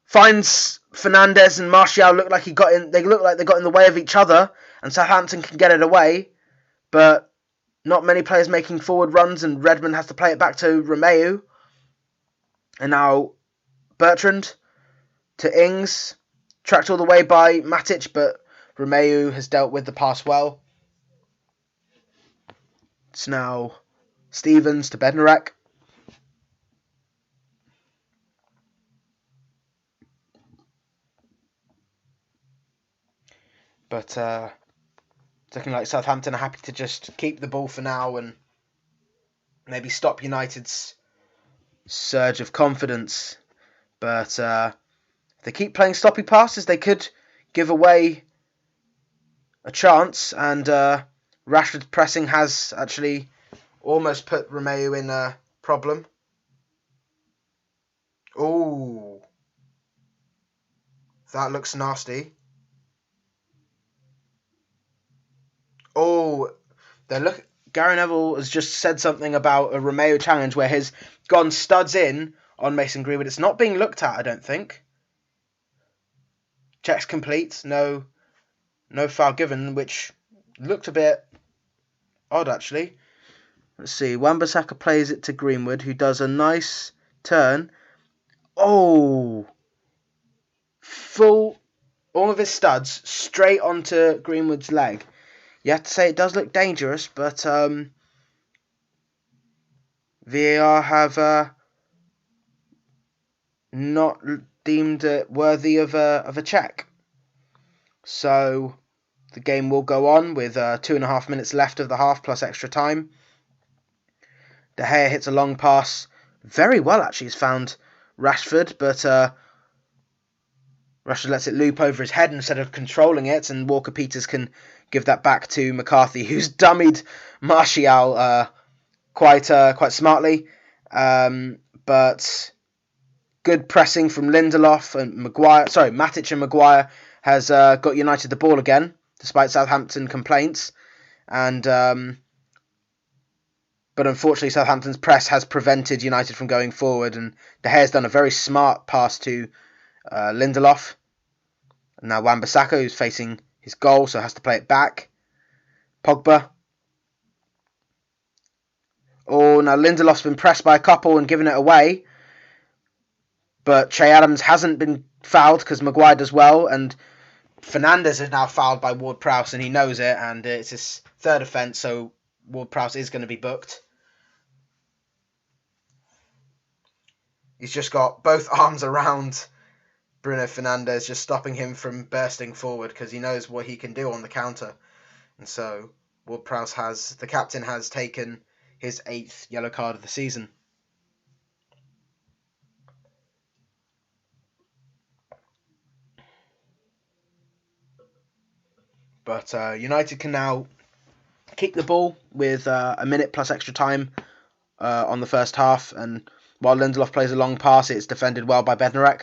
finds Fernandes, and Martial look like they got in the way of each other, and Southampton can get it away, but not many players making forward runs, and Redmond has to play it back to Romeu. And now Bertrand to Ings, tracked all the way by Matic, but Romeu has dealt with the pass well. It's now Stevens to Bednarek. But it's looking like Southampton are happy to just keep the ball for now and maybe stop United's surge of confidence. But if they keep playing sloppy passes, they could give away a chance. And Rashford's pressing has actually almost put Romeu in a problem. Ooh, that looks nasty. Oh, Gary Neville has just said something about a Romeu challenge where he's gone studs in on Mason Greenwood. It's not being looked at, I don't think. Checks complete. No foul given, which looked a bit odd, actually. Let's see. Wan-Bissaka plays it to Greenwood, who does a nice turn. Oh! All of his studs straight onto Greenwood's leg. You have to say it does look dangerous, but VAR have not deemed it worthy of a check. So the game will go on with 2.5 minutes left of the half plus extra time. De Gea hits a long pass. Very well, actually. He's found Rashford, but Rashford lets it loop over his head instead of controlling it, and Walker-Peters can give that back to McCarthy, who's dummied Martial quite smartly. But good pressing from Lindelof and Maguire. Sorry, Matic and Maguire has got United the ball again, despite Southampton complaints. And but unfortunately, Southampton's press has prevented United from going forward. And De Gea's done a very smart pass to Lindelof. And now Wan-Bissaka, who's facing his goal, so has to play it back. Pogba. Oh, now Lindelof's been pressed by a couple and given it away. But Che Adams hasn't been fouled because Maguire does well. And Fernandes is now fouled by Ward-Prowse and he knows it. And it's his third offence, so Ward-Prowse is going to be booked. He's just got both arms around Bruno Fernandes, just stopping him from bursting forward because he knows what he can do on the counter. And so Ward-Prowse the captain has taken his 8th yellow card of the season. But United can now keep the ball with a minute plus extra time on the first half. And while Lindelof plays a long pass, it's defended well by Bednarek.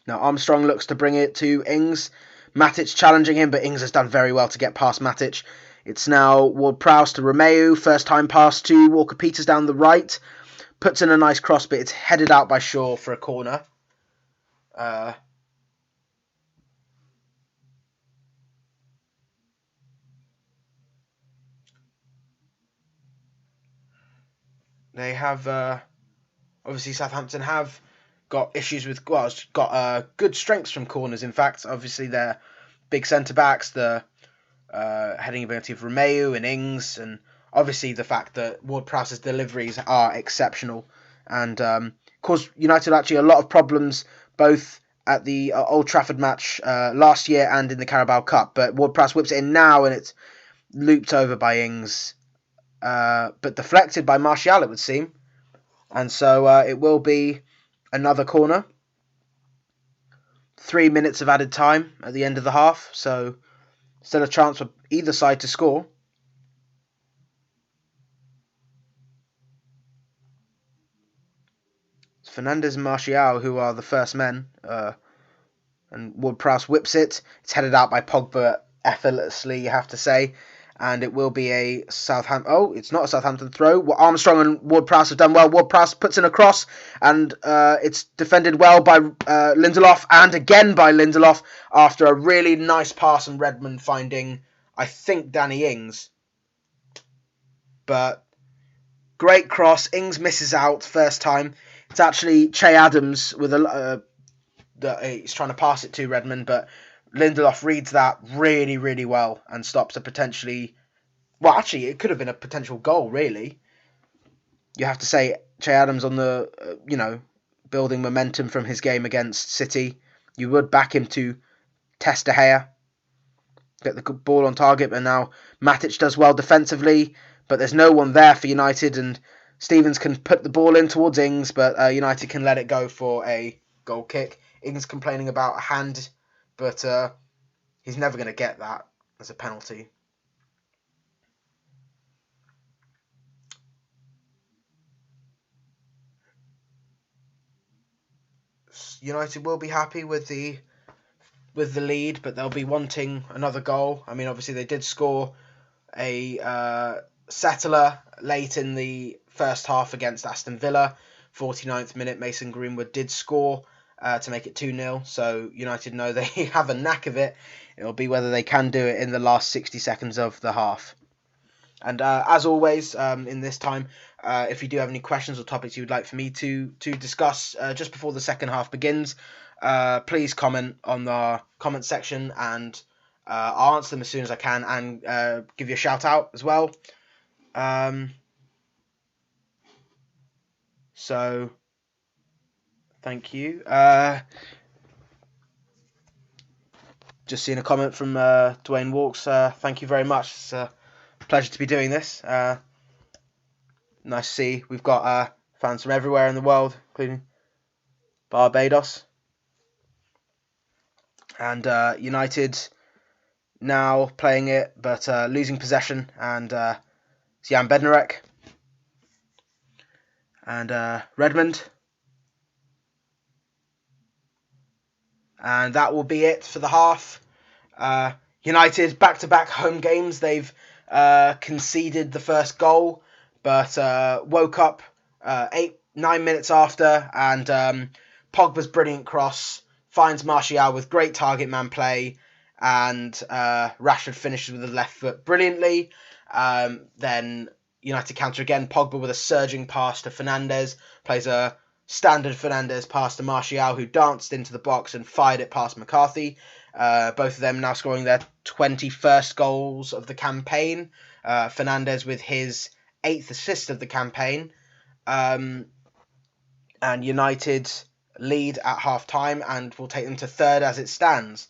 Now Armstrong looks to bring it to Ings. Matic challenging him, but Ings has done very well to get past Matic. It's now Ward-Prowse to Romeu. First time pass to Walker-Peters down the right. Puts in a nice cross, but it's headed out by Shaw for a corner. They have, obviously Southampton have got issues with, got good strengths from corners. In fact, obviously their big centre-backs, the heading ability of Romeu and Ings, and obviously the fact that Ward-Prowse's deliveries are exceptional. And caused United actually a lot of problems both at the Old Trafford match last year and in the Carabao Cup. But Ward-Prowse whips it in now and it's looped over by Ings. But deflected by Martial, it would seem. And so it will be another corner. 3 minutes of added time at the end of the half. So still a chance for either side to score. It's Fernandes and Martial who are the first men. And Ward-Prowse whips it. It's headed out by Pogba effortlessly, you have to say. And it will be a Southampton... Oh, it's not a Southampton throw. Armstrong and Ward-Prowse have done well. Ward-Prowse puts in a cross. And it's defended well by Lindelof. And again by Lindelof. After a really nice pass and Redmond finding, I think, Danny Ings. But great cross. Ings misses out first time. It's actually Che Adams with he's trying to pass it to Redmond. But Lindelof reads that really, really well and stops a potentially... Well, actually, it could have been a potential goal, really. You have to say, Che Adams on the, building momentum from his game against City. You would back him to test De Gea. Get the ball on target, but now Matic does well defensively, but there's no one there for United, and Stevens can put the ball in towards Ings, but United can let it go for a goal kick. Ings complaining about a hand, but he's never going to get that as a penalty. United will be happy with the lead, but they'll be wanting another goal. I mean, obviously they did score a settler late in the first half against Aston Villa. 49th minute, Mason Greenwood did score to make it 2-0. So United know they have a knack of it. It'll be whether they can do it in the last 60 seconds of the half. And as always, in this time, if you do have any questions or topics you would like for me to discuss just before the second half begins, please comment on the comment section and I'll answer them as soon as I can and give you a shout out as well. So, thank you. Just seeing a comment from Dwayne Walks. Thank you very much. It's a pleasure to be doing this. Nice to see. We've got fans from everywhere in the world, including Barbados. And United now playing it, but losing possession. And it's Jan Bednarek. and Redmond. And that will be it for the half. United back-to-back home games. They've conceded the first goal, but woke up 9 minutes after, and Pogba's brilliant cross finds Martial with great target man play, and Rashford finishes with the left foot brilliantly. Then United counter again. Pogba with a surging pass to Fernandes, plays a standard Fernandes pass to Martial, who danced into the box and fired it past McCarthy. Both of them now scoring their 21st goals of the campaign. Fernandes with his 8th assist of the campaign. And United lead at half-time and will take them to third as it stands.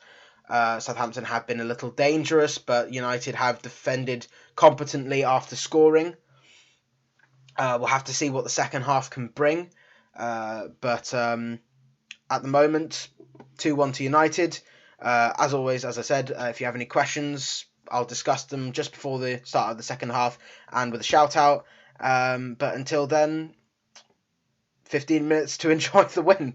Southampton have been a little dangerous, but United have defended competently after scoring. We'll have to see what the second half can bring. But at the moment, 2-1 to United. As always, as I said, if you have any questions, I'll discuss them just before the start of the second half and with a shout out. But until then, 15 minutes to enjoy the win.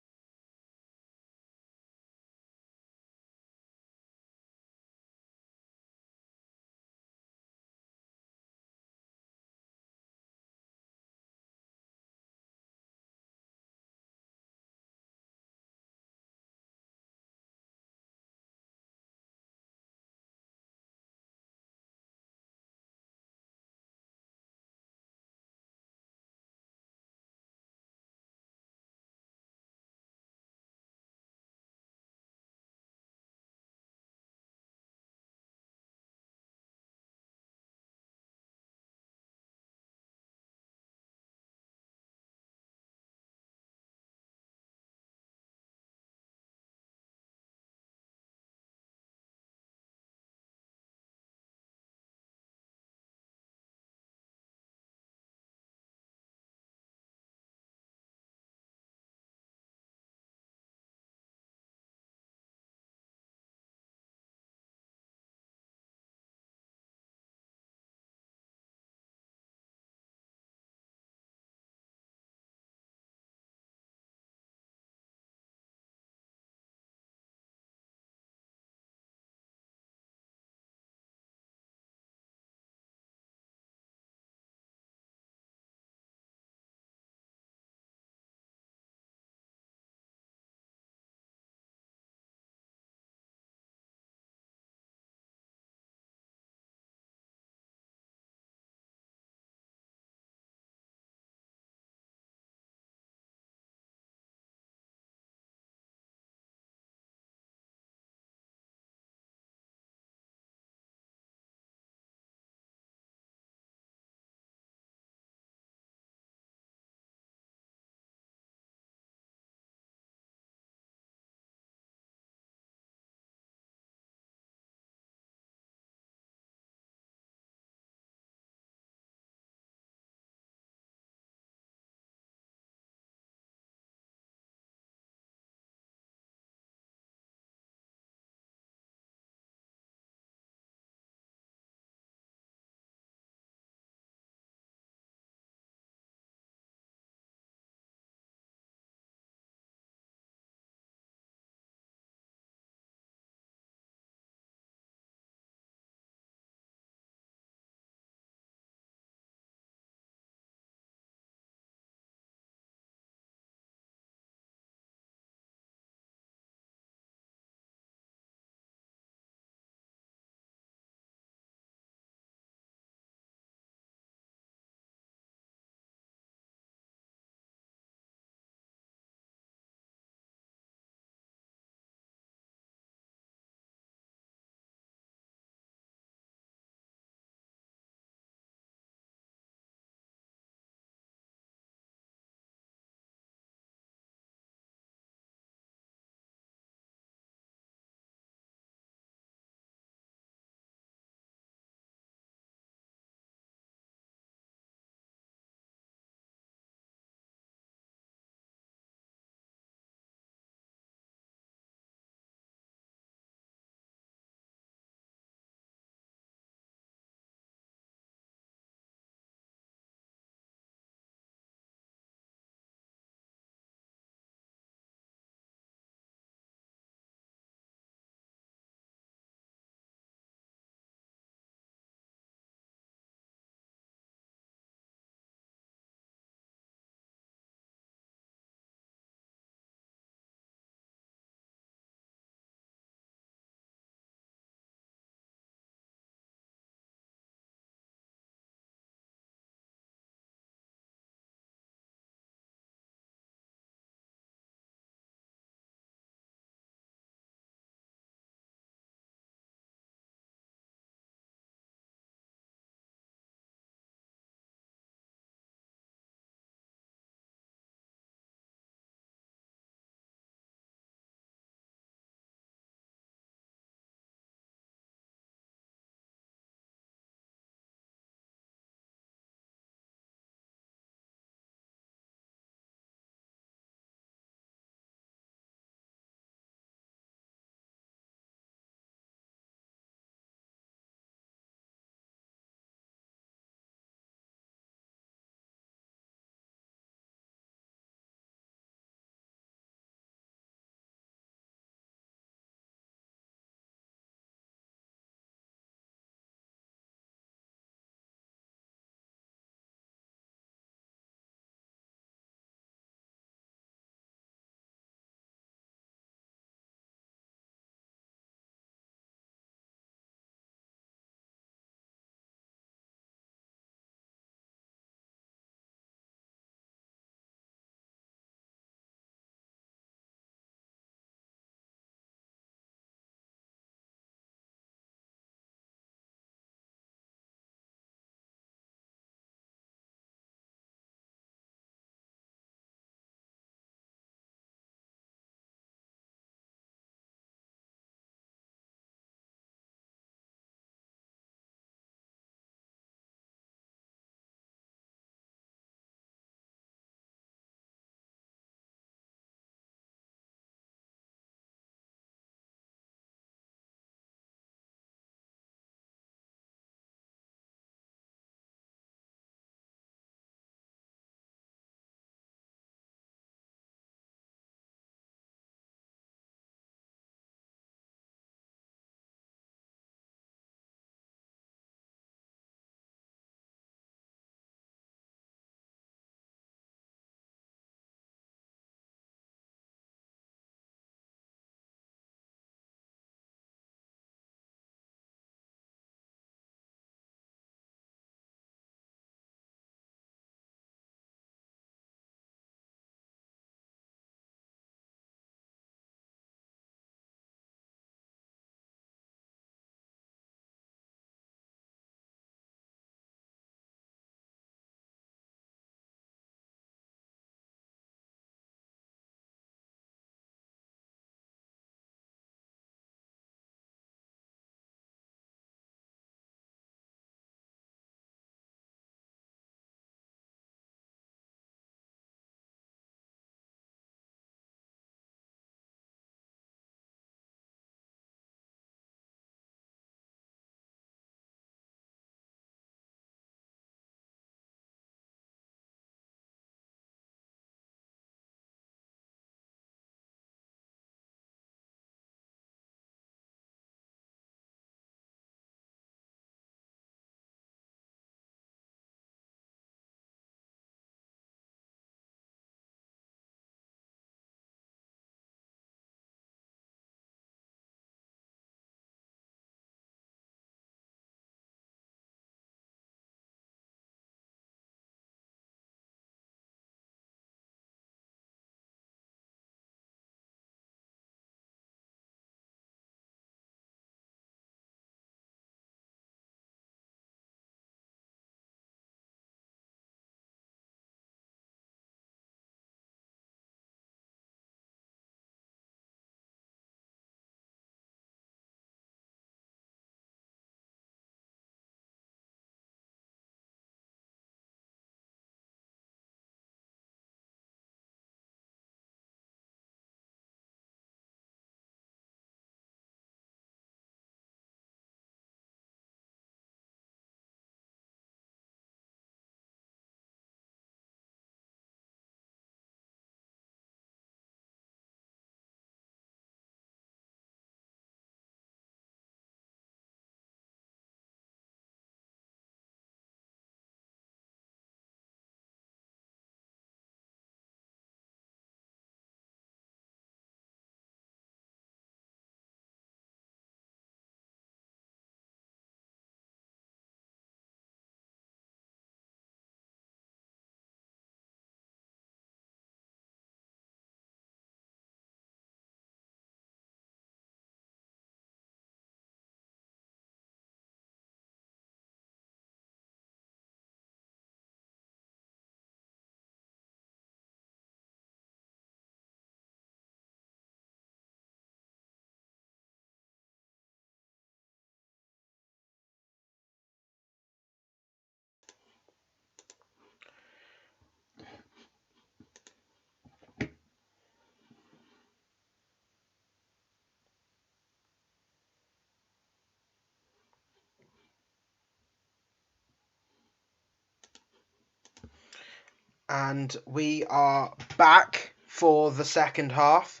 And we are back for the second half,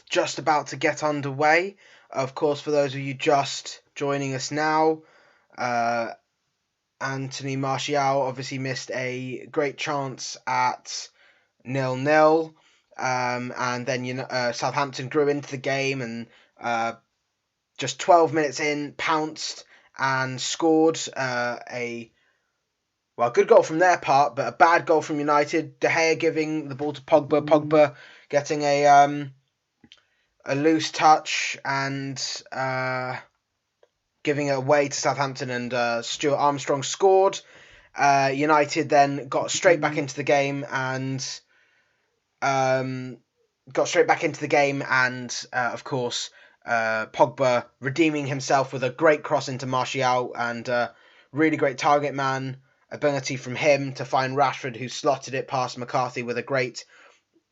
just about to get underway. Of course, for those of you just joining us now, Anthony Martial obviously missed a great chance at 0-0, and then Southampton grew into the game and just 12 minutes in pounced and scored a good goal from their part, but a bad goal from United. De Gea giving the ball to Pogba. Pogba getting a loose touch and giving it away to Southampton, and Stuart Armstrong scored. United then got straight back into the game and of course, Pogba redeeming himself with a great cross into Martial and really great target man ability from him to find Rashford, who slotted it past McCarthy with a great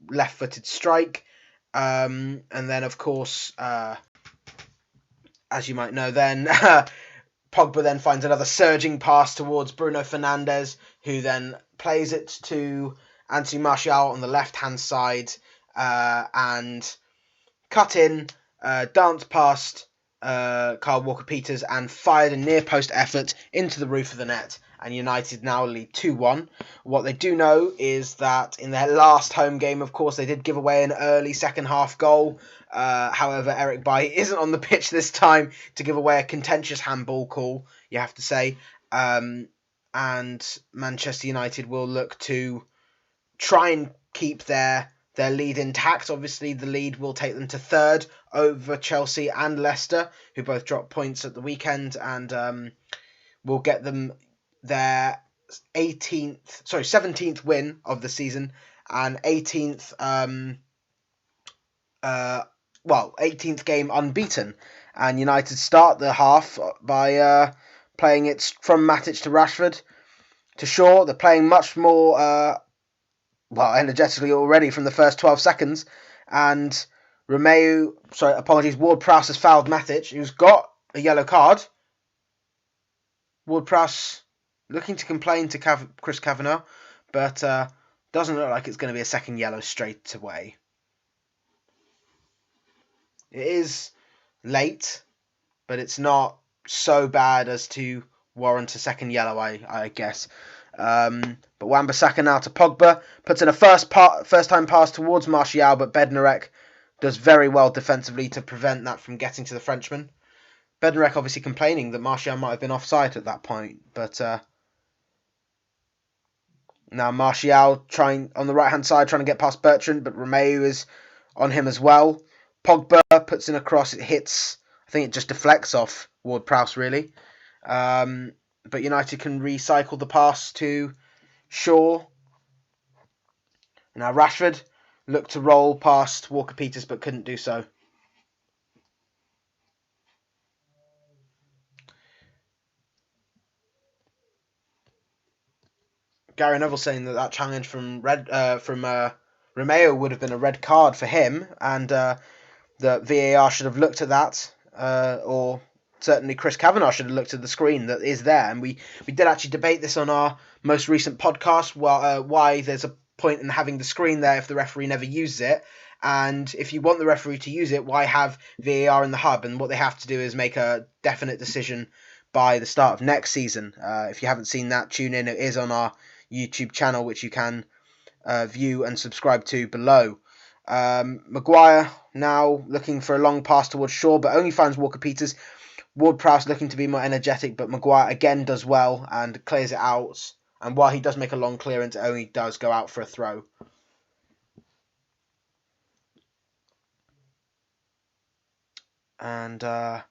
left-footed strike. And then, of course, as you might know, then Pogba then finds another surging pass towards Bruno Fernandes, who then plays it to Anthony Martial on the left-hand side and cut in, danced past Kyle Walker-Peters and fired a near-post effort into the roof of the net. And United now lead 2-1. What they do know is that in their last home game, of course, they did give away an early second-half goal. However, Eric Bailly isn't on the pitch this time to give away a contentious handball call, you have to say. And Manchester United will look to try and keep their lead intact. Obviously, the lead will take them to third over Chelsea and Leicester, who both dropped points at the weekend, and will get them their 17th win of the season and 18th 18th game unbeaten. And United start the half by playing it from Matic to Rashford to Shaw. They're playing much more energetically already from the first 12 seconds, and Ward-Prowse has fouled Matic, who's got a yellow card. Ward-Prowse looking to complain to Chris Kavanagh, but doesn't look like it's going to be a second yellow straight away. It is late, but it's not so bad as to warrant a second yellow, I guess. But Wan-Bissaka now to Pogba, puts in a first-time pass towards Martial, but Bednarek does very well defensively to prevent that from getting to the Frenchman. Bednarek obviously complaining that Martial might have been offside at that point, but now Martial trying on the right-hand side, trying to get past Bertrand, but Romeu is on him as well. Pogba puts in a cross, it hits, I think it just deflects off Ward-Prowse really. But United can recycle the pass to Shaw. Now Rashford looked to roll past Walker-Peters but couldn't do so. Gary Neville saying that challenge from Romeu would have been a red card for him, and the VAR should have looked at that, or certainly Chris Kavanagh should have looked at the screen that is there. And we did actually debate this on our most recent podcast, why there's a point in having the screen there if the referee never uses it. And if you want the referee to use it, why have VAR in the hub? And what they have to do is make a definite decision by the start of next season. If you haven't seen that, tune in. It is on our YouTube channel, which you can view and subscribe to below. Maguire now looking for a long pass towards Shaw, but only finds Walker-Peters. Ward-Prowse looking to be more energetic, but Maguire again does well and clears it out. And while he does make a long clearance, it only does go out for a throw. And a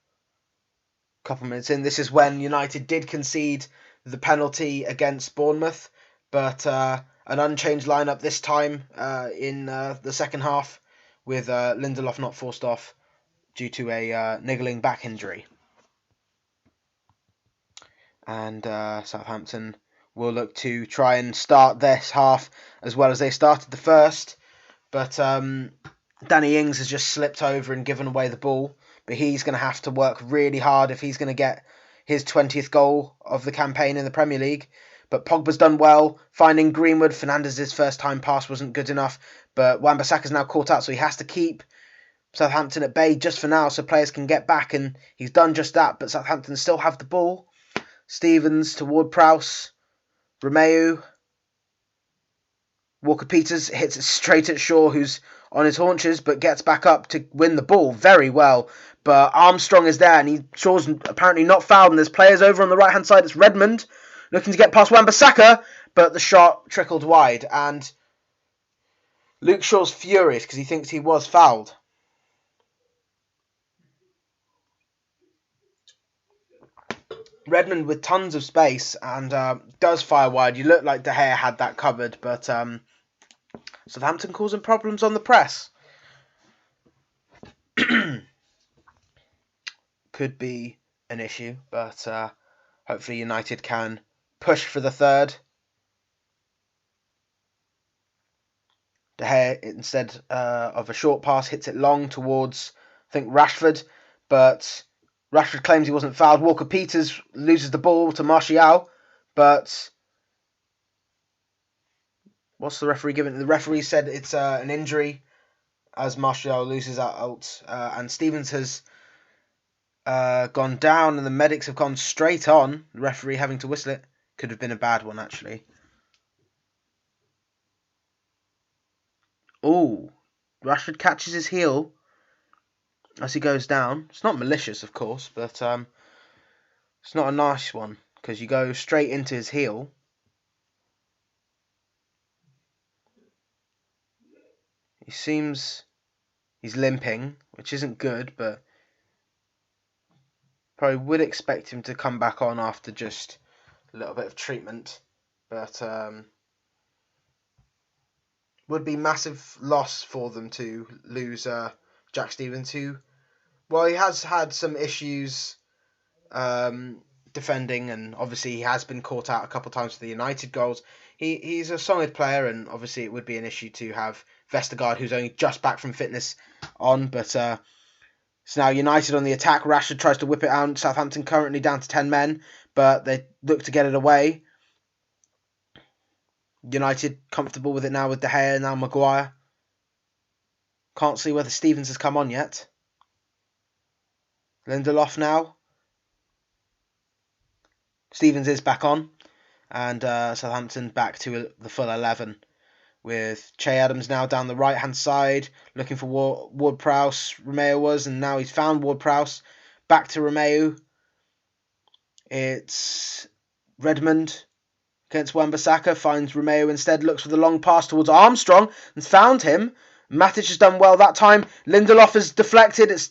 couple minutes in, this is when United did concede the penalty against Bournemouth, but an unchanged lineup this time in the second half, with Lindelof not forced off due to a niggling back injury. And Southampton will look to try and start this half as well as they started the first, but Danny Ings has just slipped over and given away the ball, but he's going to have to work really hard if he's going to get his 20th goal of the campaign in the Premier League. but Pogba's done well, finding Greenwood. Fernandez's first time pass wasn't good enough, but Wan-Bissaka's now caught out, so he has to keep Southampton at bay just for now so players can get back, and he's done just that, but Southampton still have the ball. Stevens to Ward-Prowse, Romeu, Walker-Peters hits it straight at Shaw, who's on his haunches, but gets back up to win the ball very well. But Armstrong is there, and Shaw's apparently not fouled, and there's players over on the right-hand side. It's Redmond looking to get past Wan-Bissaka, but the shot trickled wide, and Luke Shaw's furious because he thinks he was fouled. Redmond with tons of space and does fire wide. You look like De Gea had that covered, but Southampton causing problems on the press. Could be an issue, but hopefully United can push for the third. De Gea, instead of a short pass, hits it long towards, I think, Rashford, but Rashford claims he wasn't fouled. Walker-Peters loses the ball to Martial, but what's the referee giving? The referee said it's an injury as Martial loses out, and Stevens has gone down, and the medics have gone straight on. The referee having to whistle it. Could have been a bad one, actually. Oh, Rashford catches his heel as he goes down. It's not malicious, of course, but it's not a nice one because you go straight into his heel. He seems he's limping, which isn't good, but probably would expect him to come back on after just a little bit of treatment, but would be massive loss for them to lose Jack Stevens, who, well, he has had some issues defending, and obviously he has been caught out a couple of times for the United goals. He's a solid player, and obviously it would be an issue to have Vestergaard, who's only just back from fitness, on, but it's now United on the attack. Rashford tries to whip it out. Southampton currently down to 10 men, but they look to get it away. United comfortable with it now with De Gea, now Maguire. Can't see whether Stevens has come on yet. Lindelof now. Stevens is back on. And Southampton back to the full 11. With Che Adams now down the right-hand side. Looking for Ward-Prowse. Romeu was, and now he's found Ward-Prowse. Back to Romeu. It's Redmond against Wan-Bissaka, finds Romeu instead, looks for the long pass towards Armstrong, and found him. Matic has done well that time. Lindelof has deflected. It's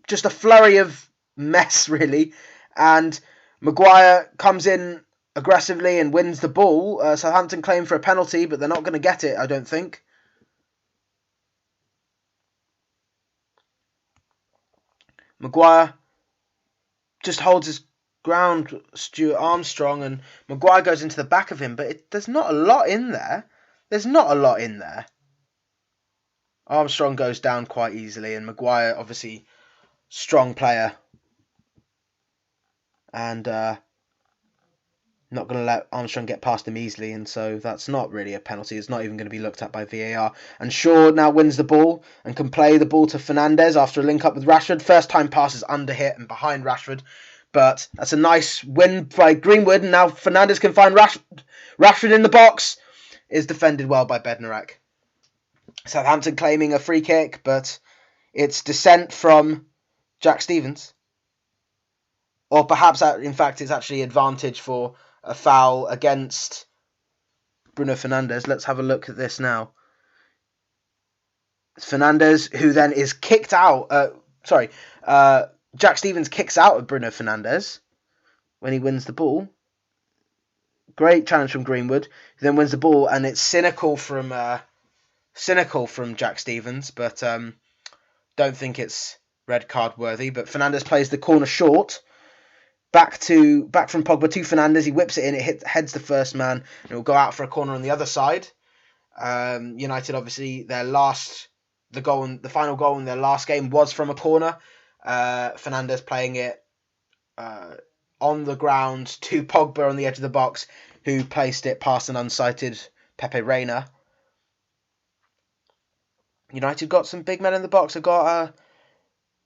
just a flurry of mess, really. And Maguire comes in aggressively and wins the ball. Southampton claim for a penalty, but they're not going to get it, I don't think. Maguire just holds his ground, Stuart Armstrong, and Maguire goes into the back of him, but there's not a lot in there. Armstrong goes down quite easily, and Maguire, obviously, strong player, and not going to let Armstrong get past him easily, and so that's not really a penalty. It's not even going to be looked at by VAR. And Shaw now wins the ball and can play the ball to Fernandez after a link up with Rashford. First time pass is under hit and behind Rashford. But that's a nice win by Greenwood, and now Fernandez can find Rashford in the box. Is defended well by Bednarek. Southampton claiming a free kick, but it's dissent from Jack Stevens. Or perhaps, in fact, it's actually advantage for a foul against Bruno Fernandes. Let's have a look at this now. It's Fernandes, who then is kicked out. Jack Stevens kicks out of Bruno Fernandes when he wins the ball. Great challenge from Greenwood, who then wins the ball, and it's cynical from Jack Stevens, but don't think it's red card worthy. But Fernandes plays the corner short. Back from Pogba to Fernandes. He whips it in. It heads the first man, and it will go out for a corner on the other side. United, obviously, the final goal in their last game was from a corner. Fernandes playing it on the ground to Pogba on the edge of the box, who placed it past an unsighted Pepe Reina. United got some big men in the box. They've got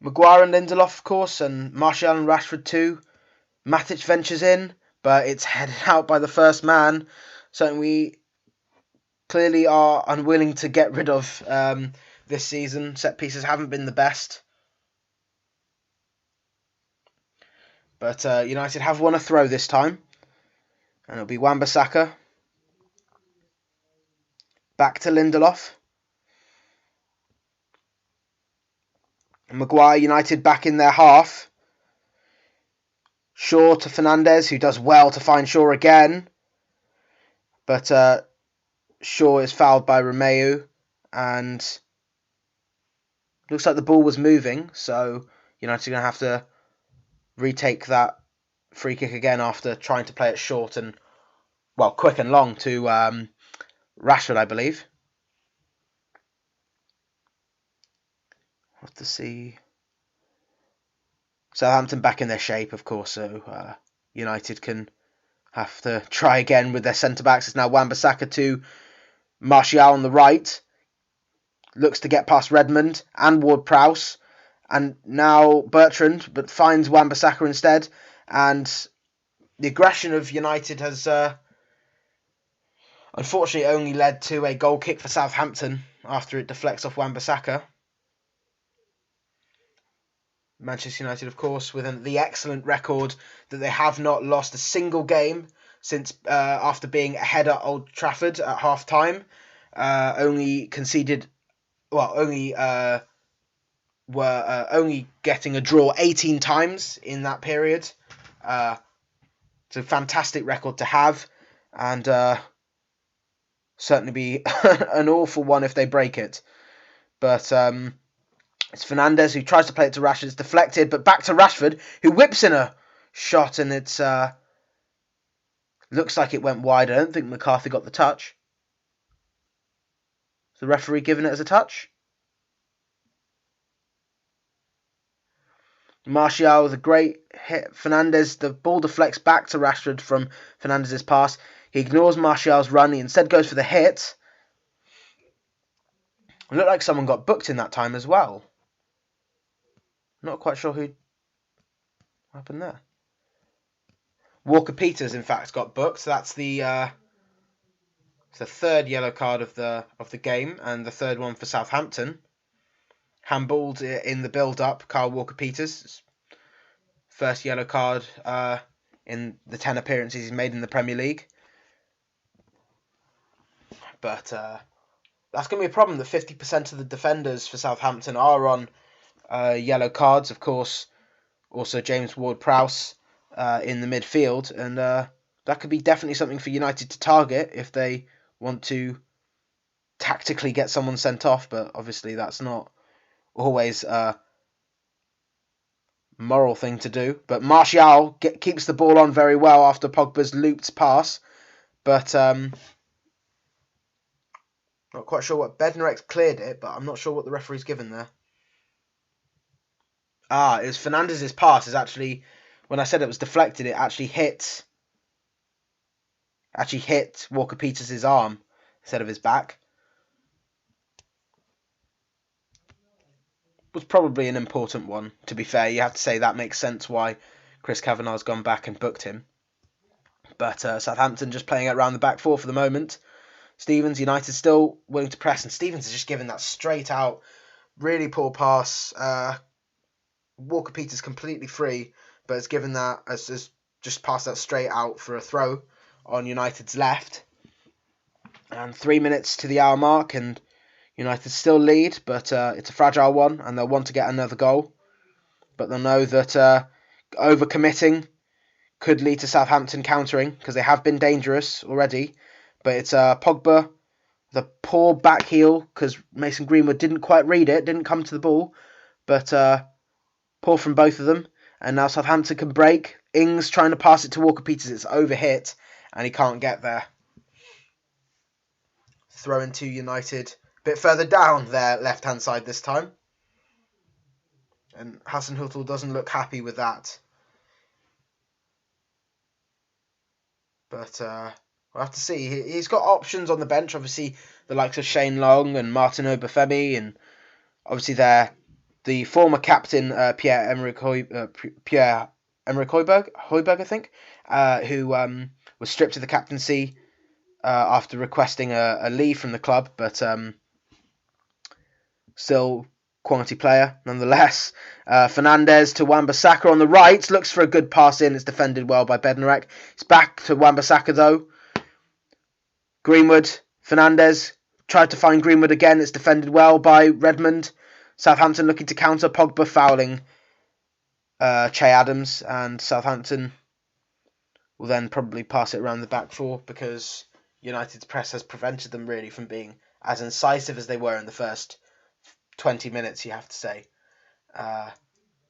Maguire and Lindelof, of course, and Martial and Rashford too. Matic ventures in, but it's headed out by the first man. Something we clearly are unwilling to get rid of this season. Set pieces haven't been the best. But United have won a throw this time. And it'll be Wan-Bissaka. Back to Lindelof. Maguire, United back in their half. Shaw to Fernandes, who does well to find Shaw again. But Shaw is fouled by Romeu. And looks like the ball was moving. So United are going to have to retake that free kick again after trying to play it short and, well, quick and long to Rashford, I believe. Have to see. Southampton back in their shape, of course, so United can have to try again with their centre-backs. It's now Wan-Bissaka to Martial on the right. Looks to get past Redmond and Ward-Prowse. And now Bertrand, but finds Wan-Bissaka instead. And the aggression of United has unfortunately only led to a goal kick for Southampton after it deflects off Wan-Bissaka. Manchester United, of course, with the excellent record that they have not lost a single game since after being ahead at Old Trafford at half time. Only conceded, were only getting a draw 18 times in that period. It's a fantastic record to have, and certainly be an awful one if they break it. But it's Fernandes who tries to play it to Rashford. It's deflected, but back to Rashford, who whips in a shot, and it's looks like it went wide. I don't think McCarthy got the touch. Is the referee giving it as a touch? Martial with a great hit. Fernandes, the ball deflects back to Rashford from Fernandes' pass. He ignores Martial's run. He instead goes for the hit. It looked like someone got booked in that time as well. Not quite sure who happened there. Walker-Peters, in fact, got booked. So that's the third yellow card of the game, and the third one for Southampton. Handballed in the build-up, Kyle Walker-Peters. First yellow card in the 10 appearances he's made in the Premier League. But that's going to be a problem that 50% of the defenders for Southampton are on yellow cards. Of course, also James Ward-Prowse in the midfield. And that could be definitely something for United to target if they want to tactically get someone sent off. But obviously that's not always a moral thing to do. But Martial keeps the ball on very well after Pogba's looped pass. But not quite sure what Bednarek cleared it, but I'm not sure what the referee's given there. It was Fernandes' pass. Is actually, when I said it was deflected, it actually hit Walker-Peters' arm instead of his back. Was probably an important one, to be fair. You have to say that makes sense why Chris Kavanagh's gone back and booked him. But Southampton just playing it around the back four for the moment. Stevens, United still willing to press, and Stevens is just giving that straight out, really poor pass. Walker-Peters completely free, but it's given that as just passed that straight out for a throw on United's left. And 3 minutes to the hour mark, and United still lead, but it's a fragile one, and they'll want to get another goal. But they'll know that overcommitting could lead to Southampton countering, because they have been dangerous already. But it's Pogba, the poor back heel, because Mason Greenwood didn't quite read it, didn't come to the ball. But poor from both of them. And now Southampton can break. Ings trying to pass it to Walker-Peters. It's overhit, and he can't get there. Throw into United. A bit further down their left-hand side this time. And Hasenhüttl doesn't look happy with that. But we'll have to see. He's got options on the bench, obviously the likes of Shane Long and Martin Obafemi, and obviously the former captain Pierre-Emerick Højbjerg, I think, who was stripped of the captaincy after requesting a leave from the club, but still quality player nonetheless. Fernandes to Wan-Bissaka on the right, looks for a good pass in, it's defended well by Bednarek. It's back to Wan-Bissaka though. Greenwood, Fernandes, tried to find Greenwood again, it's defended well by Redmond. Southampton looking to counter, Pogba fouling Che Adams, and Southampton will then probably pass it around the back four because United's press has prevented them really from being as incisive as they were in the first 20 minutes, you have to say.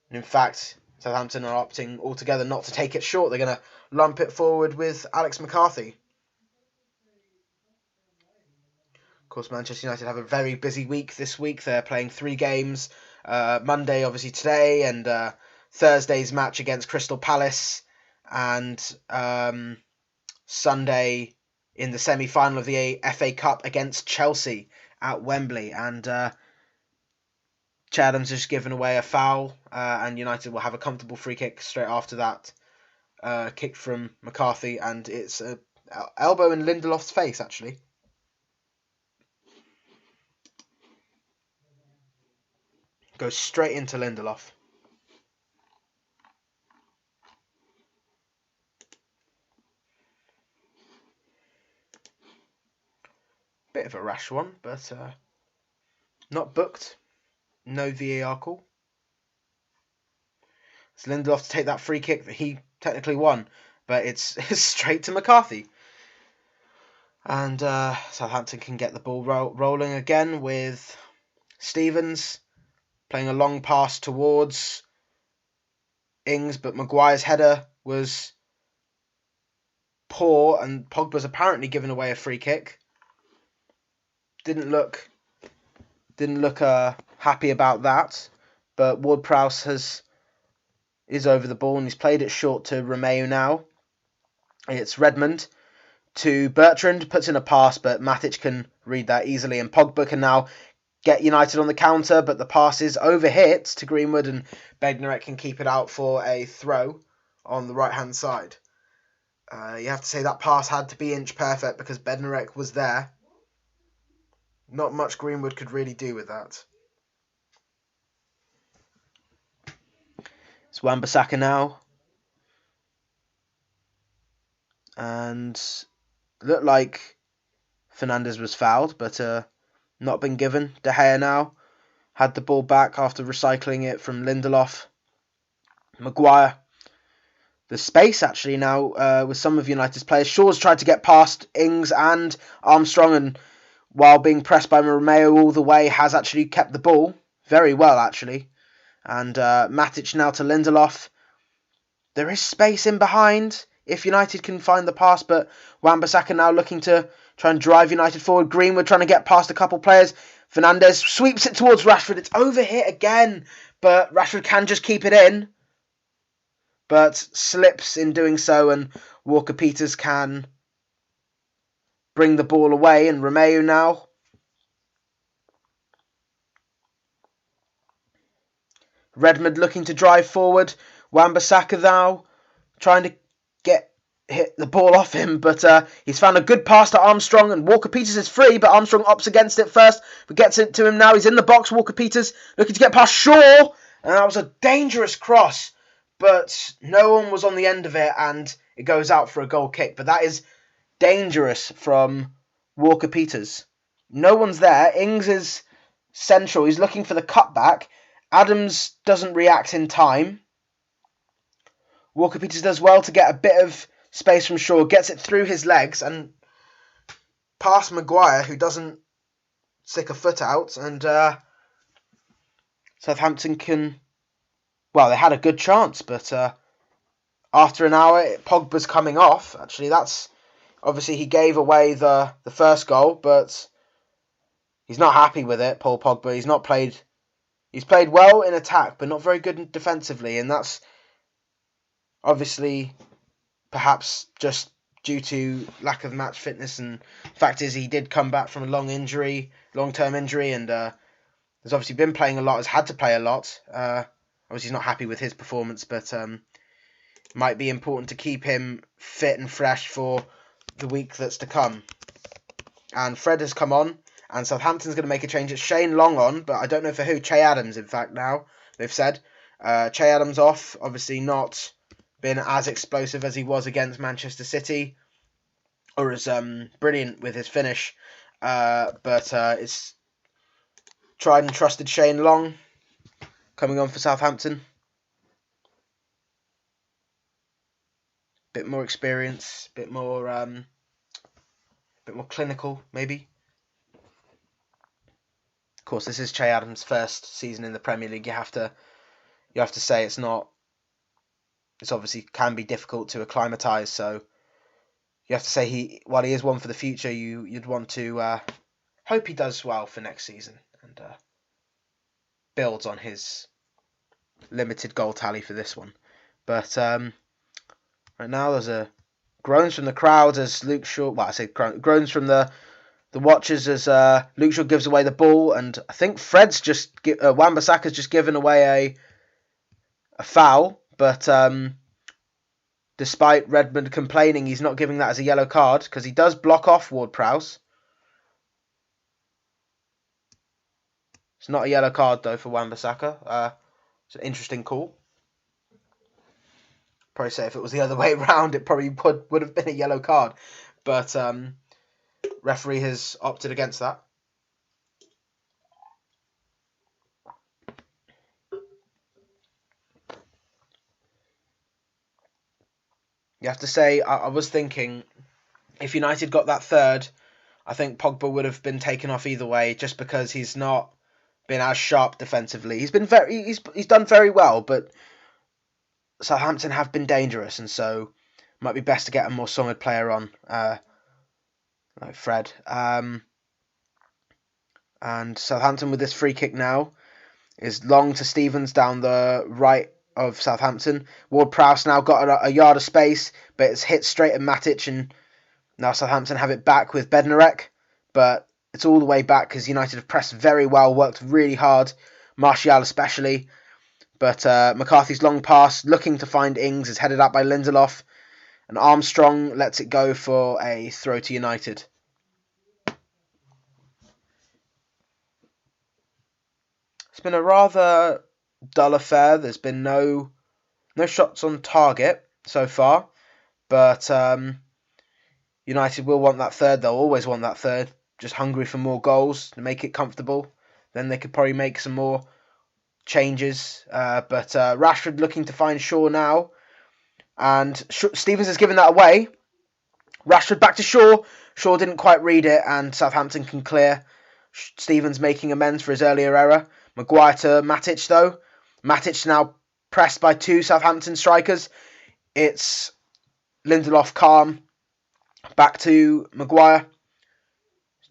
In fact, Southampton are opting altogether not to take it short. They're going to lump it forward with Alex McCarthy. Of course, Manchester United have a very busy week this week. They're playing 3 games. Monday, obviously, today, and Thursday's match against Crystal Palace, and Sunday in the semi-final of the FA Cup against Chelsea at Wembley. And Che Adams has given away a foul, and United will have a comfortable free kick straight after that. Kick from McCarthy, and it's an elbow in Lindelof's face, actually. Goes straight into Lindelof. Bit of a rash one, but not booked. No VAR call. It's Lindelof to take that free kick that he technically won, but it's straight to McCarthy. And Southampton can get the ball rolling again with Stevens playing a long pass towards Ings, but Maguire's header was poor, and Pogba's apparently given away a free kick. Didn't look happy about that, but Ward-Prowse is over the ball, and he's played it short to Romeu now. It's Redmond to Bertrand, puts in a pass, but Matic can read that easily, and Pogba can now get United on the counter, but the pass is overhit to Greenwood, and Bednarek can keep it out for a throw on the right-hand side. You have to say that pass had to be inch perfect because Bednarek was there. Not much Greenwood could really do with that. It's Wan-Bissaka now. And looked like Fernandes was fouled, but not been given. De Gea now had the ball back after recycling it from Lindelof. Maguire. The space actually now with some of United's players. Shaw's tried to get past Ings and Armstrong, and while being pressed by Romeu all the way, has actually kept the ball very well, actually. And Matic now to Lindelof. There is space in behind if United can find the pass, but Wan-Bissaka now looking to try and drive United forward. Greenwood trying to get past a couple players. Fernandes sweeps it towards Rashford. It's overhit again, but Rashford can just keep it in, but slips in doing so, and Walker-Peters can bring the ball away, and Romeu now. Redmond looking to drive forward. Wan-Bissaka now trying to hit the ball off him, but he's found a good pass to Armstrong, and Walker-Peters is free, but Armstrong opts against it first, but gets it to him now. He's in the box. Walker-Peters looking to get past Shaw, and that was a dangerous cross, but no one was on the end of it, and it goes out for a goal kick. But that is dangerous from Walker-Peters. No one's there. Ings is central. He's looking for the cutback. Adams doesn't react in time. Walker-Peters does well to get a bit of space from Shaw, gets it through his legs and past Maguire, who doesn't stick a foot out, and Southampton can... Well, they had a good chance, but after an hour, Pogba's coming off. Actually, that's... Obviously, he gave away the first goal, but he's not happy with it, Paul Pogba. He's played well in attack, but not very good defensively, and that's obviously perhaps just due to lack of match fitness, and fact is he did come back from a long-term injury, and has obviously been playing a lot, has had to play a lot. Obviously he's not happy with his performance, but might be important to keep him fit and fresh for the week that's to come. And Fred has come on, and Southampton's going to make a change. It's Shane Long on, but I don't know for who. Che Adams, in fact, now, they've said. Che Adams off, obviously not been as explosive as he was against Manchester City, or as brilliant with his finish. But it's tried and trusted Shane Long coming on for Southampton. Bit more experience, bit more clinical, maybe. Of course, this is Che Adams' first season in the Premier League. You have to say it's obviously can be difficult to acclimatise. So you have to say while he is one for the future, you'd want to hope he does well for next season and builds on his limited goal tally for this one. But right now there's a groans from the crowd as Luke Shaw. Well, I say groans from the watchers as Luke Shaw gives away the ball, and I think Wan-Bissaka's just given away a foul, but despite Redmond complaining, he's not giving that as a yellow card because he does block off Ward-Prowse. It's not a yellow card though for Wan-Bissaka. It's an interesting call. Probably say if it was the other way around, it probably would have been a yellow card, but referee has opted against that. You have to say, I was thinking, if United got that third, I think Pogba would have been taken off either way, just because he's not been as sharp defensively. He's done very well, but Southampton have been dangerous, and so it might be best to get a more solid player on, like Fred. And Southampton with this free kick now is long to Stevens down the right of Southampton. Ward-Prowse now got a yard of space, but it's hit straight at Matic, and now Southampton have it back with Bednarek, but it's all the way back because United have pressed very well, worked really hard, Martial especially, but McCarthy's long pass, looking to find Ings, is headed up by Lindelof, and Armstrong lets it go for a throw to United. It's been a rather dull affair. There's been no shots on target so far, but United will want that third. They'll always want that third, just hungry for more goals to make it comfortable. Then they could probably make some more changes, but Rashford looking to find Shaw now, and Stevens has given that away. Rashford back to Shaw. Shaw didn't quite read it, and Southampton can clear. Stevens making amends for his earlier error. Maguire to Matic though. Matic now pressed by two Southampton strikers. It's Lindelof calm. Back to Maguire.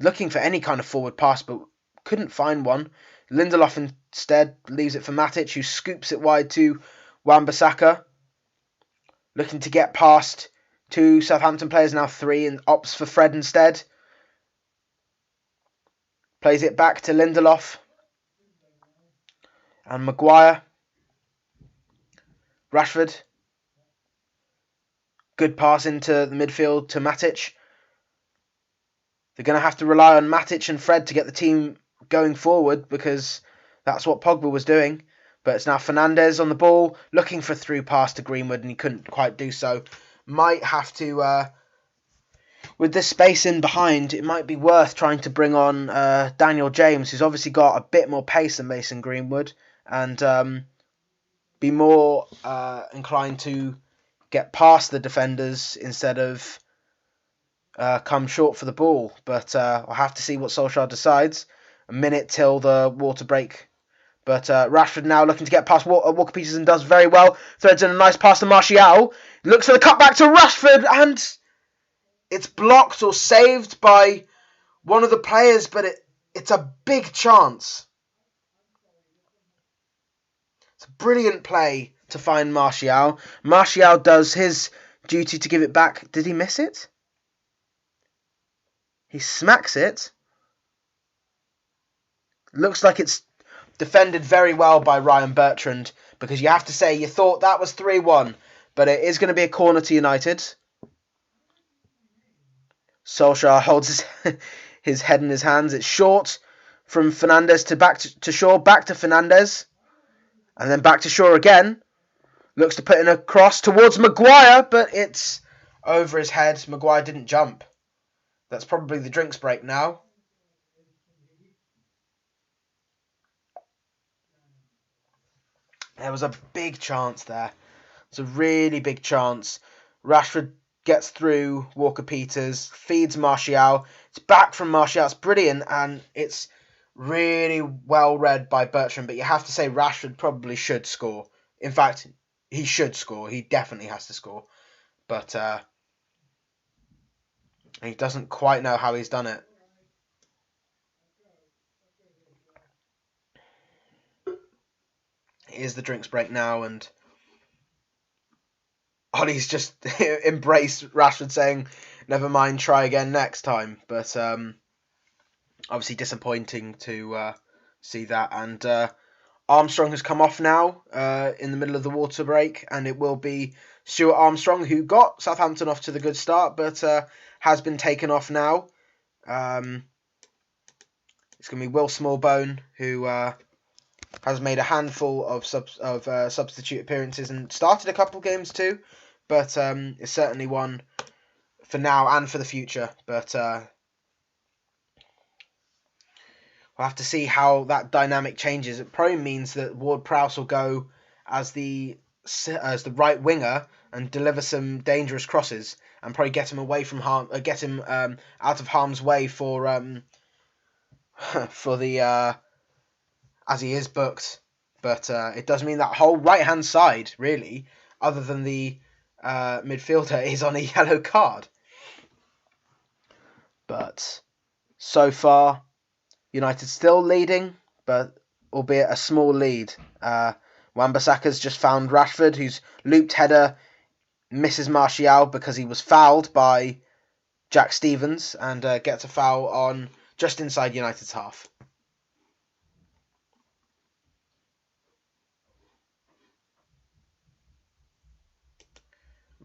Looking for any kind of forward pass, but couldn't find one. Lindelof instead leaves it for Matic, who scoops it wide to Wan-Bissaka. Looking to get past two Southampton players, now three, and opts for Fred instead. Plays it back to Lindelof. And Maguire. Rashford. Good pass into the midfield to Matic. They're going to have to rely on Matic and Fred to get the team going forward, because that's what Pogba was doing. But it's now Fernandes on the ball, looking for a through pass to Greenwood, and he couldn't quite do so. Might have to, with this space in behind, it might be worth trying to bring on Daniel James, who's obviously got a bit more pace than Mason Greenwood, and be more inclined to get past the defenders instead of come short for the ball. But I'll have to see what Solskjaer decides. A minute till the water break. But Rashford now looking to get past Walker-Peters, and does very well. Threads in a nice pass to Martial. Looks for the cutback to Rashford, and it's blocked or saved by one of the players, but it's a big chance. It's a brilliant play to find Martial. Martial does his duty to give it back. Did he miss it? He smacks it. Looks like it's defended very well by Ryan Bertrand, because you have to say you thought that was 3-1, but it is going to be a corner to United. Solskjaer holds his head in his hands. It's short from Fernandes to Shaw, back to Fernandes, and then back to Shaw again. Looks to put in a cross towards Maguire, but it's over his head. Maguire didn't jump. That's probably the drinks break now. There was a big chance there. It's a really big chance. Rashford gets through Walker-Peters, feeds Martial. It's back from Martial. It's brilliant, and it's really well read by Bertrand. But you have to say Rashford probably should score. In fact, he should score. He definitely has to score. But he doesn't quite know how he's done it. Here's the drinks break now, and Ollie's just embraced Rashford, saying, never mind, try again next time. But obviously disappointing to see that. And Armstrong has come off now in the middle of the water break, and it will be Stuart Armstrong, who got Southampton off to the good start, but has been taken off now. It's going to be Will Smallbone, who has made a handful of substitute appearances and started a couple of games too, but it's certainly one for now and for the future. But we'll have to see how that dynamic changes. It probably means that Ward-Prowse will go as the right winger and deliver some dangerous crosses and probably get him away from get him out of harm's way for the as he is booked. But it does mean that whole right hand side, really, other than the midfielder, is on a yellow card. But so far, United still leading, but albeit a small lead. Wan-Bissaka's just found Rashford, whose looped header misses Martial because he was fouled by Jack Stevens, and gets a foul on just inside United's half.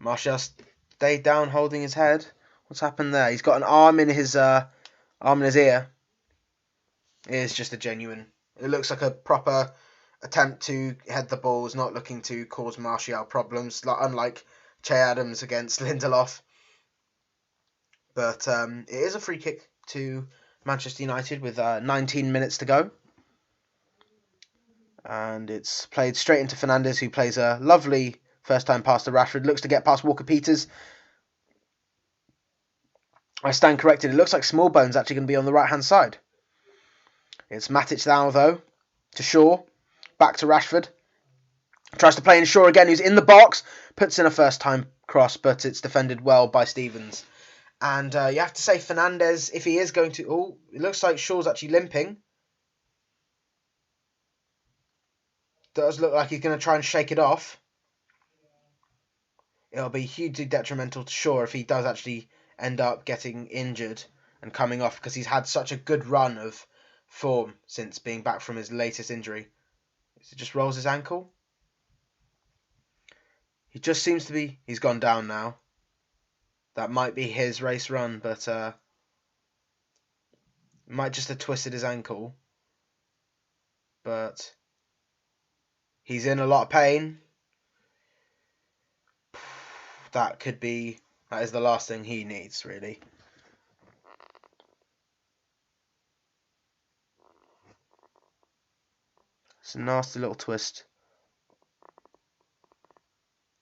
Martial stayed down holding his head. What's happened there? He's got an arm in his ear. It is just a genuine... It looks like a proper attempt to head the ball. Is not looking to cause Martial problems, unlike Che Adams against Lindelof. But it is a free kick to Manchester United with 19 minutes to go. And it's played straight into Fernandes, who plays a lovely first time pass to Rashford. Looks to get past Walker-Peters. I stand corrected. It looks like Smallbone's actually going to be on the right-hand side. It's Matic now, though, to Shaw. Back to Rashford. Tries to play in Shaw again, who's in the box. Puts in a first-time cross, but it's defended well by Stevens. And you have to say Fernandes, if he is going to... Oh, it looks like Shaw's actually limping. Does look like he's going to try and shake it off. It'll be hugely detrimental to Shaw if he does actually end up getting injured and coming off, because he's had such a good run of form since being back from his latest injury. He just rolls his ankle. He just seems to be... He's gone down now. That might be his race run, but might just have twisted his ankle. But he's in a lot of pain. That is the last thing he needs, really. It's a nasty little twist.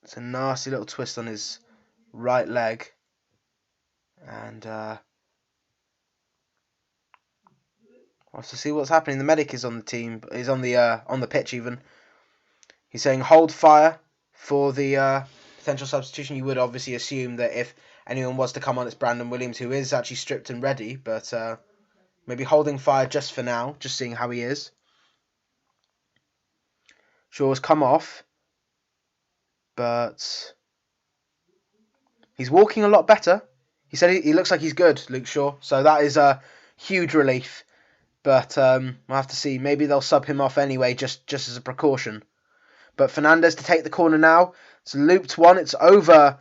It's a nasty little twist on his right leg. And we'll have to see what's happening. The medic is on the team. He's on the pitch even. He's saying hold fire for the potential substitution. You would obviously assume that if anyone was to come on, it's Brandon Williams, who is actually stripped and ready, but maybe holding fire just for now, just seeing how he is. Shaw's come off, but He's walking a lot better. He said he looks like he's good, Luke Shaw. So that is a huge relief. But we'll have to see. Maybe they'll sub him off anyway, just as a precaution. But Fernandez to take the corner now. It's looped one. It's over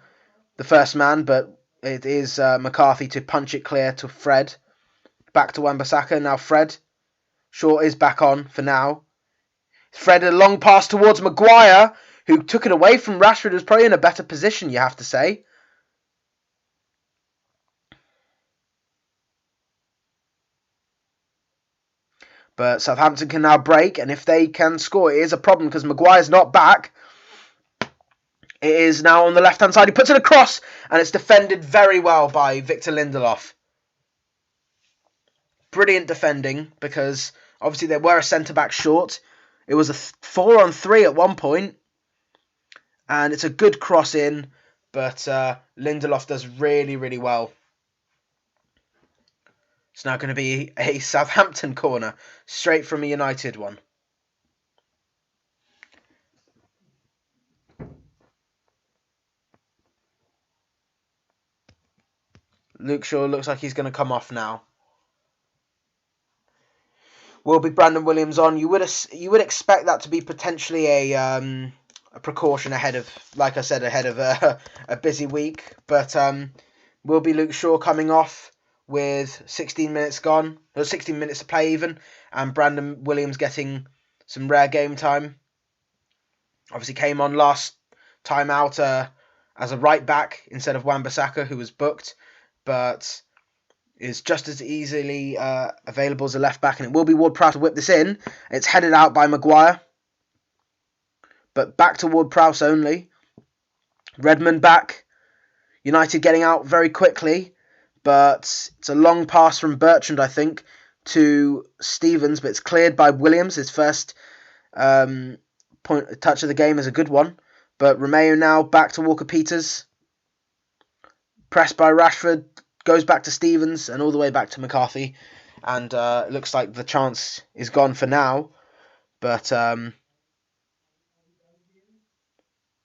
the first man, but it is McCarthy to punch it clear to Fred. Back to Wan-Bissaka. Now Fred. Shaw is back on for now. Fred, a long pass towards Maguire, who took it away from Rashford, who's probably in a better position, you have to say. But Southampton can now break, and if they can score, it is a problem because Maguire's not back. It is now on the left-hand side. He puts it across, and it's defended very well by Victor Lindelof. Brilliant defending, because obviously they were a centre-back short. It was a 4-on-3 at one point, and it's a good cross in, but Lindelof does really, really well. It's now going to be a Southampton corner, straight from a United one. Luke Shaw looks like he's going to come off now. Will be Brandon Williams on. You would expect that to be potentially a precaution ahead of, like I said, ahead of a busy week. But will be Luke Shaw coming off with 16 minutes gone, or 16 minutes to play even, and Brandon Williams getting some rare game time. Obviously came on last time out as a right back instead of Wan-Bissaka, who was booked, but is just as easily available as a left back, and it will be Ward-Prowse to whip this in. It's headed out by Maguire, but back to Ward-Prowse only. Redmond back. United getting out very quickly, but it's a long pass from Bertrand, I think, to Stevens, but it's cleared by Williams. His first touch of the game is a good one, but Romeo now back to Walker-Peters. Pressed by Rashford, goes back to Stevens and all the way back to McCarthy, and it looks like the chance is gone for now, but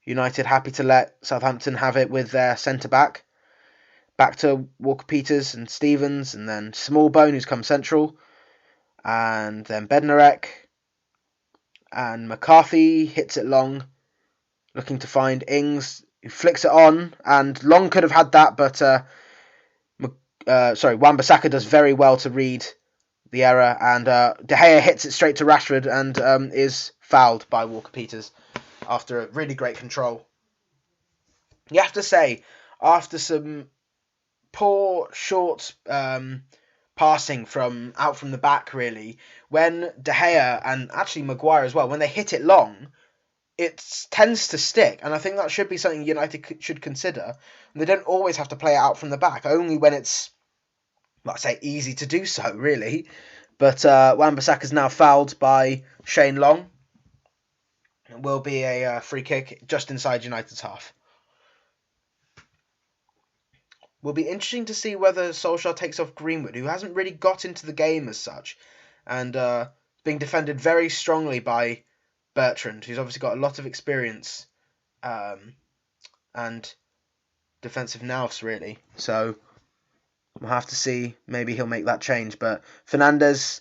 United happy to let Southampton have it with their centre-back. Back to Walker-Peters and Stevens, and then Smallbone, who's come central, and then Bednarek, and McCarthy hits it long, looking to find Ings, who flicks it on, and Long could have had that, but Wan-Bissaka does very well to read the error, and De Gea hits it straight to Rashford and is fouled by Walker-Peters after a really great control. You have to say, after some poor short passing from out from the back, really, when De Gea and actually Maguire as well, when they hit it long, it tends to stick, and I think that should be something United should consider. And they don't always have to play it out from the back, only when it's, well, I say, easy to do so, really. But Wan-Bissaka is now fouled by Shane Long. It will be a free kick just inside United's half. Will be interesting to see whether Solskjaer takes off Greenwood, who hasn't really got into the game as such, and being defended very strongly by Bertrand, who's obviously got a lot of experience and defensive nous, really. So we'll have to see. Maybe he'll make that change. But Fernandez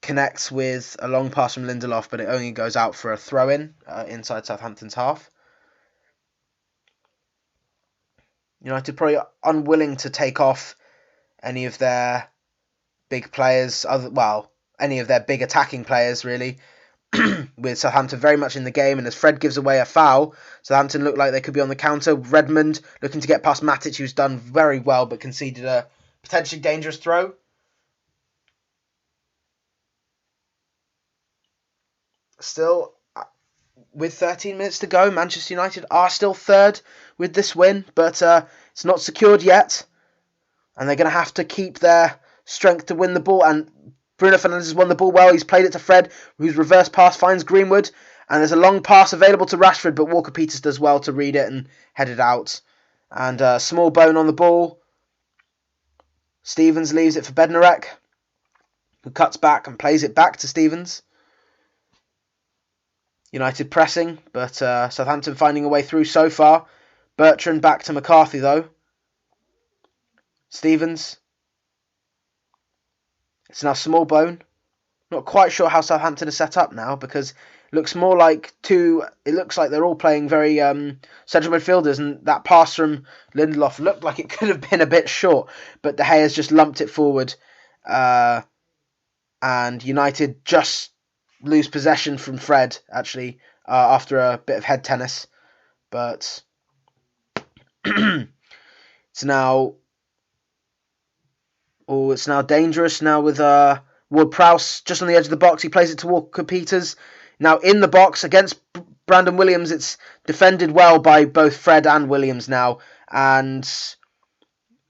connects with a long pass from Lindelof, but it only goes out for a throw-in inside Southampton's half. United probably unwilling to take off any of their big players, any of their big attacking players, really, with Southampton very much in the game. And as Fred gives away a foul, Southampton look like they could be on the counter. Redmond looking to get past Matic, who's done very well, but conceded a potentially dangerous throw. Still, with 13 minutes to go, Manchester United are still third with this win, but it's not secured yet, and they're going to have to keep their strength to win the ball. And Bruno Fernandes has won the ball well. He's played it to Fred, whose reverse pass finds Greenwood, and there's a long pass available to Rashford, but Walker-Peters does well to read it and head it out. And Smallbone on the ball. Stevens leaves it for Bednarek, who cuts back and plays it back to Stevens. United pressing, but Southampton finding a way through so far. Bertrand back to McCarthy though. Stevens. It's now Smallbone. Not quite sure how Southampton is set up now because it looks more like it looks like they're all playing very central midfielders, and that pass from Lindelof looked like it could have been a bit short, but De Gea's just lumped it forward, and United just lose possession from Fred actually after a bit of head tennis, but it's now dangerous now with Ward-Prowse just on the edge of the box. He plays it to Walker-Peters. Now in the box against Brandon Williams. It's defended well by both Fred and Williams now. And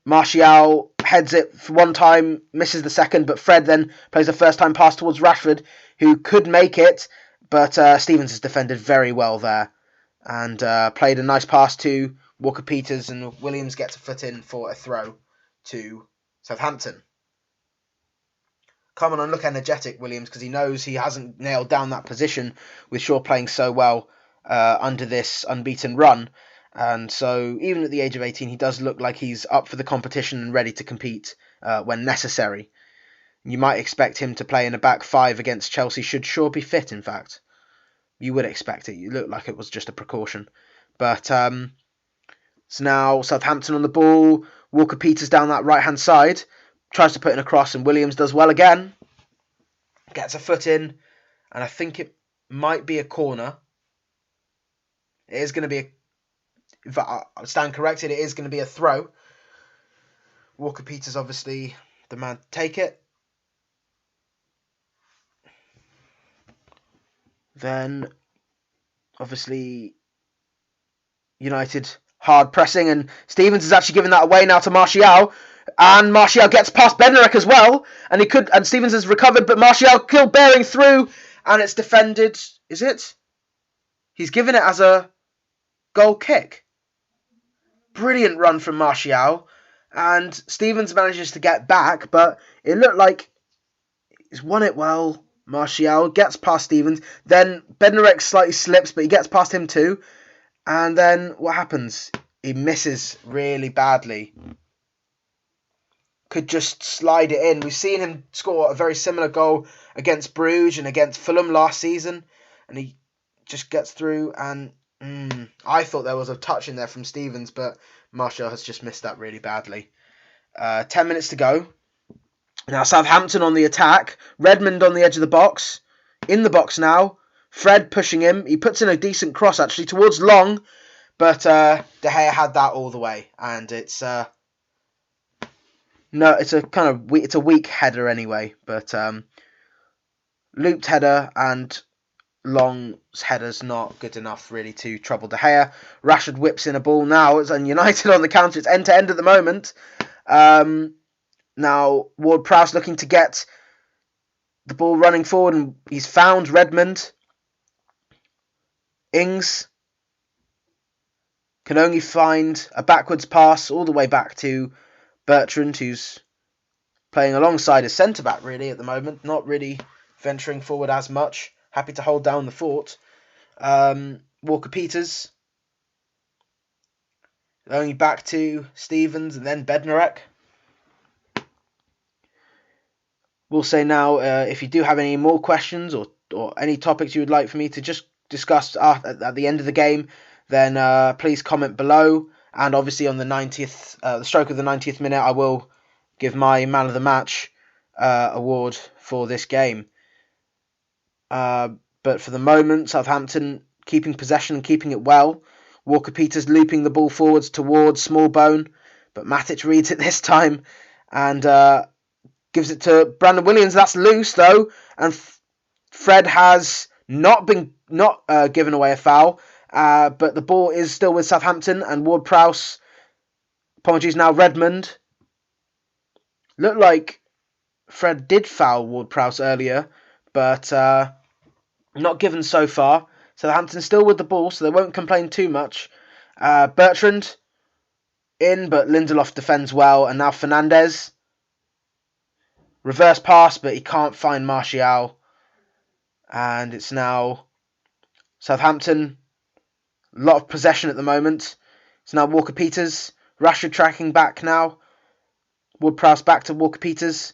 Martial heads it for one time, misses the second, but Fred then plays a first-time pass towards Rashford, who could make it, but Stevens has defended very well there. And played a nice pass to Walker-Peters, and Williams gets a foot in for a throw to Southampton. Come on and look energetic, Williams, because he knows he hasn't nailed down that position with Shaw playing so well under this unbeaten run. And so even at the age of 18, he does look like he's up for the competition and ready to compete when necessary. You might expect him to play in a back five against Chelsea, should Shaw be fit, in fact. You would expect it. You look like it was just a precaution. But it's now Southampton on the ball. Walker-Peters down that right-hand side. Tries to put in a cross, and Williams does well again. Gets a foot in, and I think it might be a corner. It is going to be a... If I stand corrected, it is going to be a throw. Walker-Peters obviously the man to take it. Then, obviously, United hard pressing, and Stevens has actually given that away now to Martial, and Martial gets past Bednarek as well, and Stevens has recovered, but Martial still bearing through, and it's defended. Is it? He's given it as a goal kick. Brilliant run from Martial, and Stevens manages to get back, but it looked like he's won it well. Martial gets past Stevens, then Bednarek slightly slips, but he gets past him too, and then what happens? He misses really badly. Could just slide it in. We've seen him score a very similar goal against Bruges and against Fulham last season, and he just gets through, and I thought there was a touch in there from Stevens, but Martial has just missed that really badly. 10 minutes to go. Now Southampton on the attack. Redmond on the edge of the box. In the box now. Fred pushing him. He puts in a decent cross actually towards Long, but De Gea had that all the way, and it's a weak header anyway, but looped header, and Long's header's not good enough really to trouble De Gea. Rashford whips in a ball now. It's United on the counter. It's end to end at the moment. Now Ward-Prowse looking to get the ball running forward, and he's found Redmond. Ings can only find a backwards pass all the way back to Bertrand, who's playing alongside a centre-back really at the moment, not really venturing forward as much, happy to hold down the fort. Walker-Peters only back to Stevens and then Bednarek. We'll say now, if you do have any more questions or any topics you would like for me to just discuss at the end of the game, then please comment below. And obviously on the 90th, the stroke of the 90th minute, I will give my Man of the Match award for this game. But for the moment, Southampton keeping possession and keeping it well. Walker-Peters looping the ball forwards towards Smallbone, but Matic reads it this time and gives it to Brandon Williams. That's loose though, and Fred has not given away a foul, but the ball is still with Southampton, and Ward-Prowse, now Redmond. Looked like Fred did foul Ward-Prowse earlier, but not given so far. Southampton still with the ball, so they won't complain too much. Bertrand in, but Lindelof defends well, and now Fernandez. Reverse pass, but he can't find Martial. And it's now Southampton. A lot of possession at the moment. So now Walker-Peters. Rashford tracking back now. Ward-Prowse back to Walker-Peters.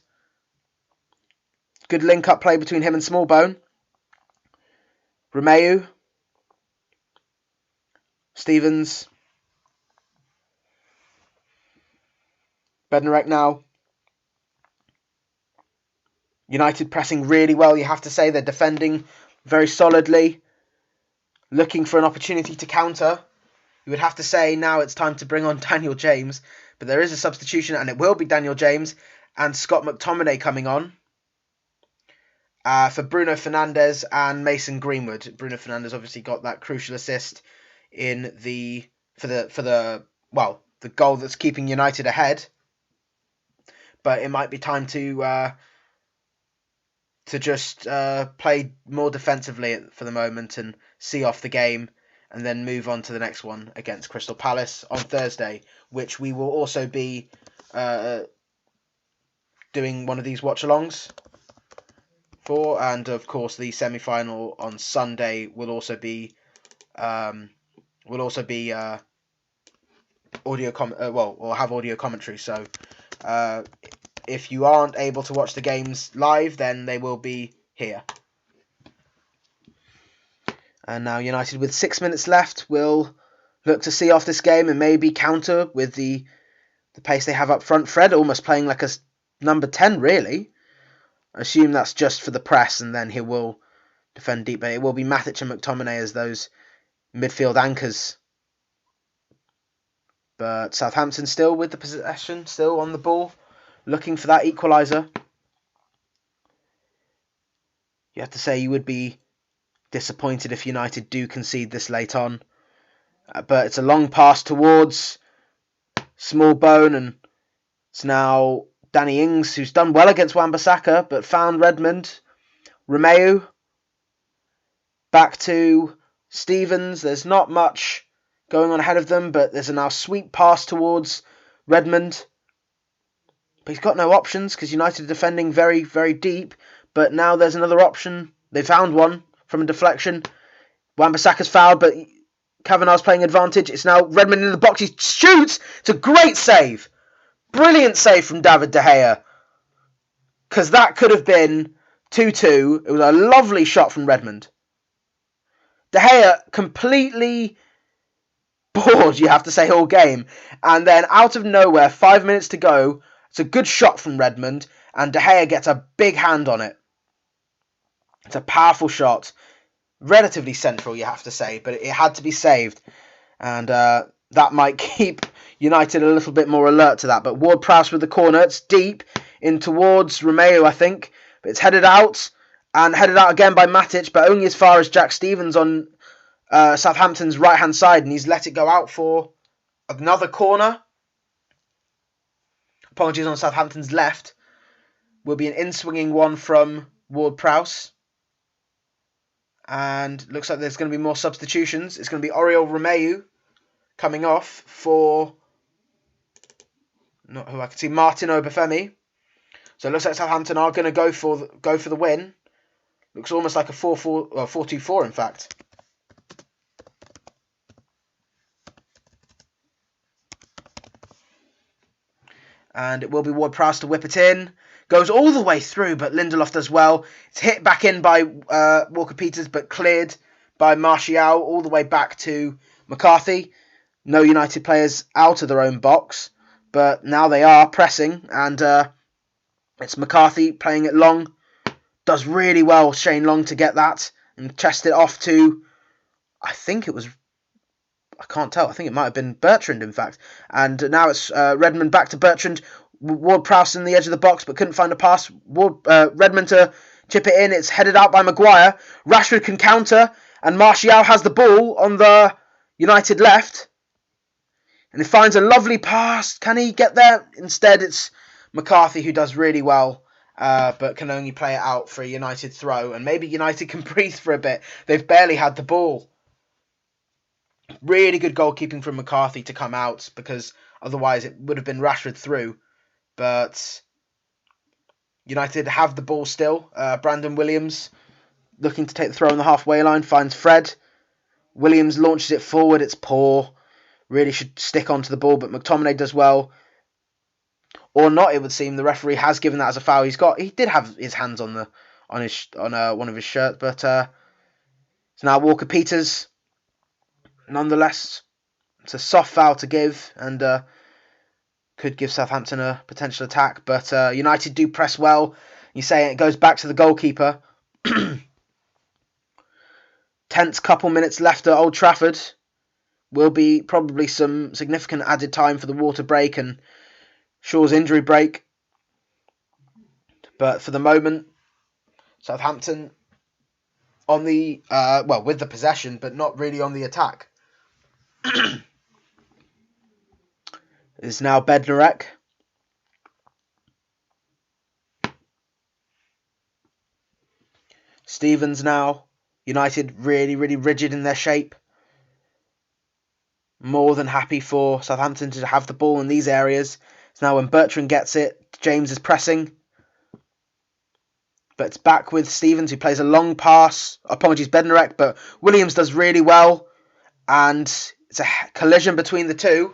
Good link-up play between him and Smallbone. Romeu. Stevens. Bednarek now. United pressing really well, you have to say. They're defending very solidly. Looking for an opportunity to counter. You would have to say now it's time to bring on Daniel James. But there is a substitution, and it will be Daniel James and Scott McTominay coming on. For Bruno Fernandes and Mason Greenwood. Bruno Fernandes obviously got that crucial assist in for the goal that's keeping United ahead. But it might be time to just play more defensively for the moment and see off the game, and then move on to the next one against Crystal Palace on Thursday, which we will also be doing one of these watch-alongs for, and of course the semi-final on Sunday will also be we'll have audio commentary. So if you aren't able to watch the games live, then they will be here. And now United, with 6 minutes left, will look to see off this game and maybe counter with the pace they have up front. Fred almost playing like a number 10, really. I assume that's just for the press, and then he will defend deep. But it will be Matic and McTominay as those midfield anchors. But Southampton still with the possession, still on the ball, looking for that equaliser. You have to say you would be disappointed if United do concede this late on. But it's a long pass towards Smallbone, and it's now Danny Ings, who's done well against Wan-Bissaka, but found Redmond. Romeu. Back to Stevens. There's not much going on ahead of them, but there's a now sweep pass towards Redmond. But he's got no options because United are defending very, very deep. But now there's another option. They found one from a deflection. Wan-Bissaka's fouled, but Kavanagh's playing advantage. It's now Redmond in the box. He shoots! It's a great save. Brilliant save from David De Gea. Because that could have been 2-2. It was a lovely shot from Redmond. De Gea completely bored, you have to say, all game. And then out of nowhere, 5 minutes to go, it's a good shot from Redmond, and De Gea gets a big hand on it. It's a powerful shot. Relatively central, you have to say, but it had to be saved. And that might keep United a little bit more alert to that. But Ward-Prowse with the corner. It's deep in towards Romeu, I think. But it's headed out. And headed out again by Matic, but only as far as Jack Stevens on Southampton's right-hand side. And he's let it go out for another corner. Apologies, on Southampton's left. Will be an in-swinging one from Ward-Prowse. And looks like there's going to be more substitutions. It's going to be Oriol Romeu coming off for, not who I can see, Martin Obafemi. So it looks like Southampton are going to go for the win. Looks almost like a 4-2-4, in fact. And it will be Ward-Prowse to whip it in. Goes all the way through, but Lindelof does well. It's hit back in by Walker-Peters, but cleared by Martial all the way back to McCarthy. No United players out of their own box, but now they are pressing, and it's McCarthy playing it long. Does really well, Shane Long, to get that and chest it off to, I think it was, I can't tell, I think it might have been Bertrand, in fact. And now it's Redmond back to Bertrand. Ward-Prowse in the edge of the box, but couldn't find a pass. Redmond to chip it in. It's headed out by Maguire. Rashford can counter, and Martial has the ball on the United left. And he finds a lovely pass. Can he get there? Instead, it's McCarthy who does really well, but can only play it out for a United throw. And maybe United can breathe for a bit. They've barely had the ball. Really good goalkeeping from McCarthy to come out, because otherwise it would have been Rashford through. But United have the ball still. Brandon Williams looking to take the throw on the halfway line. Finds Fred. Williams launches it forward. It's poor. really should stick onto the ball, but McTominay does well. Or not, it would seem. The referee has given that as a foul. He did have his hands on one of his shirts, but it's now Walker Peters. Nonetheless, it's a soft foul to give, and could give Southampton a potential attack. But United do press well. You say it goes back to the goalkeeper. Tense couple minutes left at Old Trafford. Will be probably some significant added time for the water break and Shaw's injury break. But for the moment, Southampton on the with the possession, but not really on the attack. Is now Bednarek. Stevens now. United really, really rigid in their shape. More than happy for Southampton to have the ball in these areas. So now when Bertrand gets it, James is pressing. But it's back with Stevens, who plays a long pass. Apologies, Bednarek, but Williams does really well. And it's a collision between the two.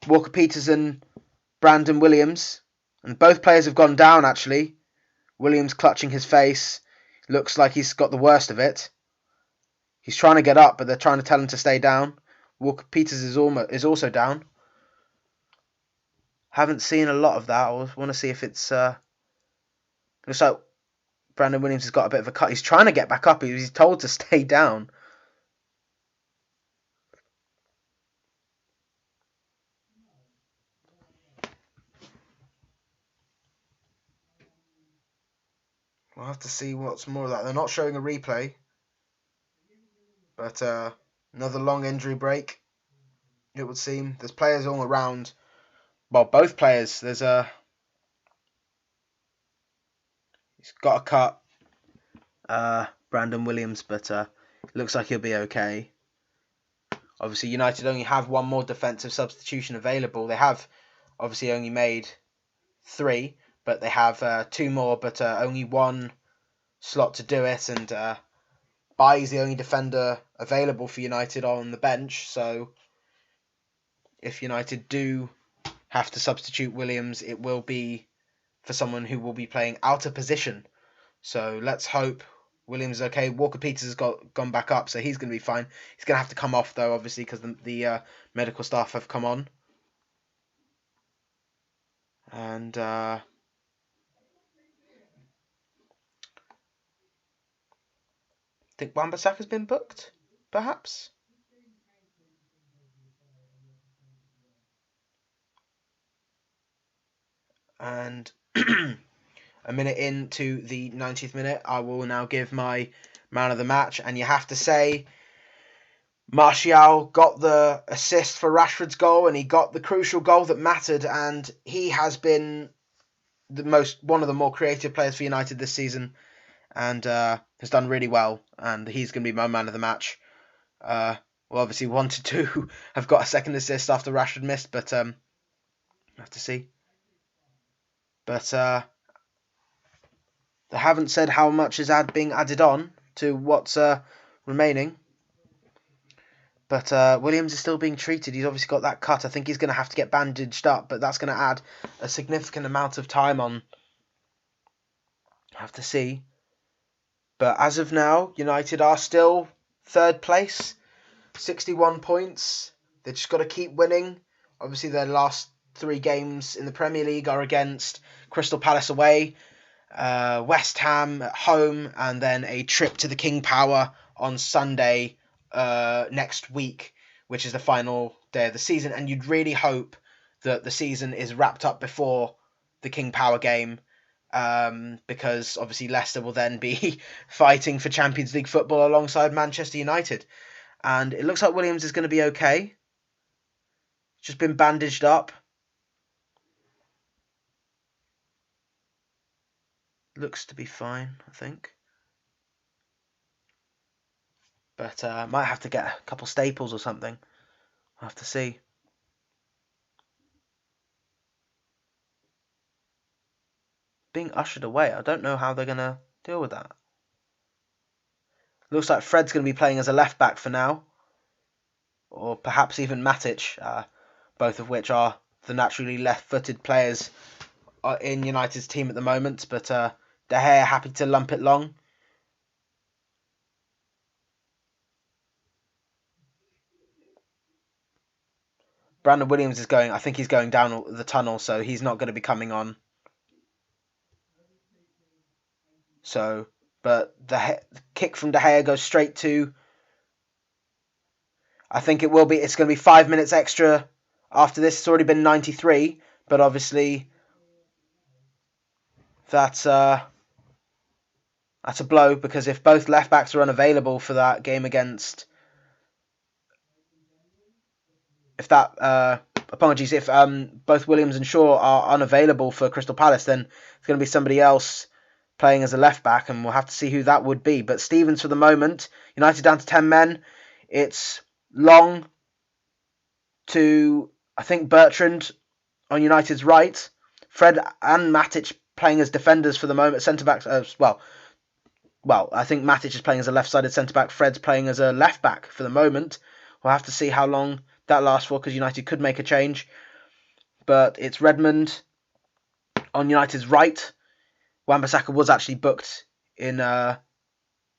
Walker Peters and Brandon Williams. And both players have gone down, actually. Williams clutching his face. Looks like he's got the worst of it. He's trying to get up, but they're trying to tell him to stay down. Walker Peters is also down. Haven't seen a lot of that. I want to see if it's... looks like Brandon Williams has got a bit of a cut. He's trying to get back up. He's told to stay down. We'll have to see what's more of that. They're not showing a replay. But another long injury break, it would seem. There's players all around. Well, both players. He's got a cut, Brandon Williams, but looks like he'll be okay. Obviously, United only have one more defensive substitution available. They have obviously only made 3, but they have 2 more, but only 1 slot to do it. And Bailly's the only defender available for United on the bench. So if United do have to substitute Williams, it will be for someone who will be playing out of position. So let's hope Williams is okay. Walker Peters has gone back up, so he's going to be fine. He's going to have to come off, though, obviously, because the medical staff have come on. And I think Wan-Bissaka's been booked, perhaps? And a minute into the 90th minute, I will now give my man of the match. And you have to say, Martial got the assist for Rashford's goal, and he got the crucial goal that mattered. And he has been one of the more creative players for United this season, and has done really well. And he's going to be my man of the match. Well, obviously wanted to have got a second assist after Rashford missed, but have to see. But they haven't said how much is being added on to what's remaining. But Williams is still being treated. He's obviously got that cut. I think he's going to have to get bandaged up, but that's going to add a significant amount of time on. Have to see. But as of now, United are still 3rd place, 61 points. They've just got to keep winning. Obviously, their last 3 games in the Premier League are against Crystal Palace away, West Ham at home, and then a trip to the King Power on Sunday next week, which is the final day of the season. And you'd really hope that the season is wrapped up before the King Power game, because obviously Leicester will then be fighting for Champions League football alongside Manchester United. And it looks like Williams is going to be okay. Just been bandaged up. Looks to be fine, I think. But might have to get a couple staples or something. I'll have to see. Being ushered away. I don't know how they're going to deal with that. Looks like Fred's going to be playing as a left back for now. or perhaps even Matic, both of which are the naturally left-footed players in United's team at the moment. But De Gea happy to lump it long. Brandon Williams is going. I think he's going down the tunnel, so he's not going to be coming on. So, but the kick from De Gea goes straight to. I think it will be. It's going to be 5 minutes extra after this. It's already been 93, but obviously that's a blow, because if both left backs are unavailable for that game against, if both Williams and Shaw are unavailable for Crystal Palace, then it's going to be somebody else playing as a left back, and we'll have to see who that would be. But Stevens for the moment. United down to 10 men. It's Long to, I think, Bertrand on United's right. Fred and Matic playing as defenders for the moment. Centre backs, well, I think Matic is playing as a left-sided centre back. Fred's playing as a left back for the moment. We'll have to see how long that lasts for, because United could make a change. But it's Redmond on United's right. Wan-Bissaka was actually booked in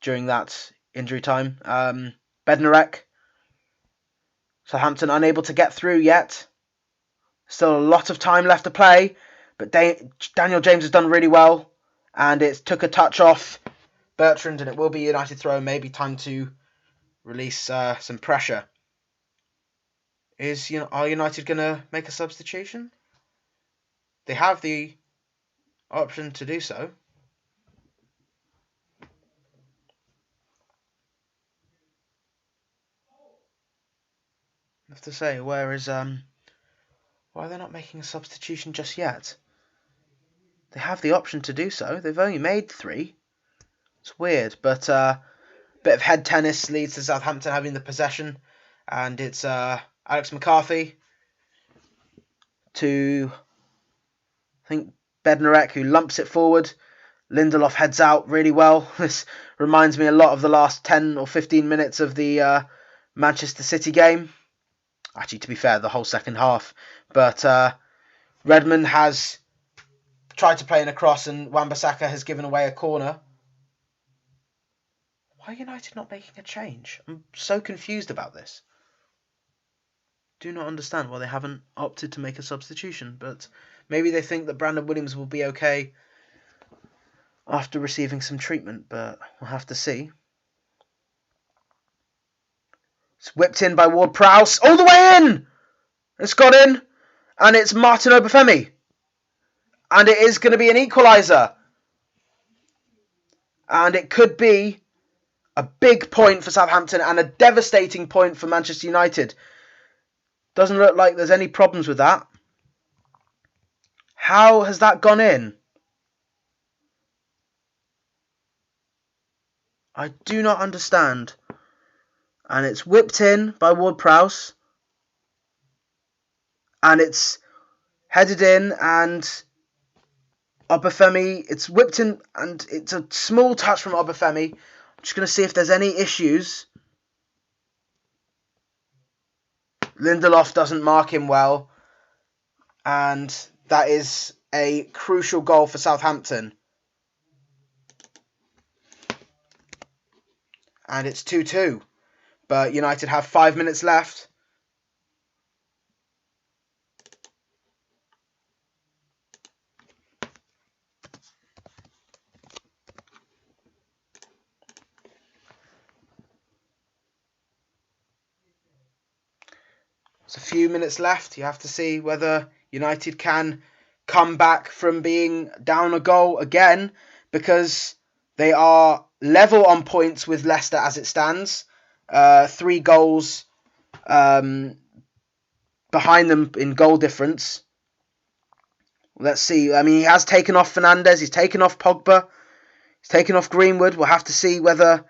during that injury time. Bednarek. Southampton unable to get through yet. Still a lot of time left to play. But Daniel James has done really well. And it took a touch off Bertrand, and it will be United throw. Maybe time to release some pressure. Are United going to make a substitution? They have the option to do so. I have to say, why are they not making a substitution just yet? They have the option to do so. They've only made 3. It's weird, but bit of head tennis leads to Southampton having the possession, and it's Alex McCarthy to, I think, Bednarek, who lumps it forward. Lindelof heads out really well. This reminds me a lot of the last 10 or 15 minutes of the Manchester City game. Actually, to be fair, the whole second half. But Redmond has tried to play in a cross, and Wan-Bissaka has given away a corner. Why are United not making a change? I'm so confused about this. Do not understand why they haven't opted to make a substitution, but maybe they think that Brandon Williams will be okay after receiving some treatment, but we'll have to see. It's whipped in by Ward-Prowse. All the way in! It's got in, and it's Martin Obafemi. And it is going to be an equaliser. And it could be a big point for Southampton and a devastating point for Manchester United. Doesn't look like there's any problems with that. How has that gone in? I do not understand. And it's whipped in by Ward-Prowse. And it's headed in, and Obafemi, it's whipped in, and it's a small touch from Obafemi. I'm just going to see if there's any issues. Lindelof doesn't mark him well. And that is a crucial goal for Southampton. And it's 2-2. But United have 5 minutes left. There's a few minutes left. You have to see whether United can come back from being down a goal again, because they are level on points with Leicester as it stands. 3 goals behind them in goal difference. Let's see. I mean, he has taken off Fernandes. He's taken off Pogba. He's taken off Greenwood. We'll have to see whether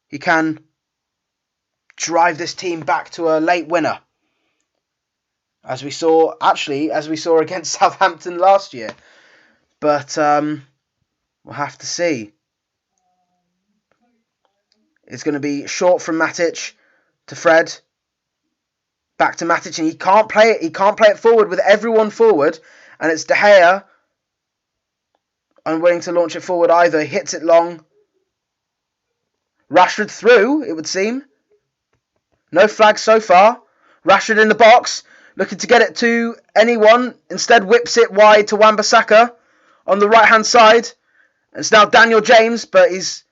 he can drive this team back to a late winner. As we saw against Southampton last year. But we'll have to see. It's going to be short from Matic to Fred. Back to Matic, and he can't play it. He can't play it forward with everyone forward, and it's De Gea unwilling to launch it forward either. He hits it long. Rashford through, it would seem. No flags so far. Rashford in the box, looking to get it to anyone. Instead whips it wide to Wan-Bissaka on the right-hand side. It's now Daniel James, but he's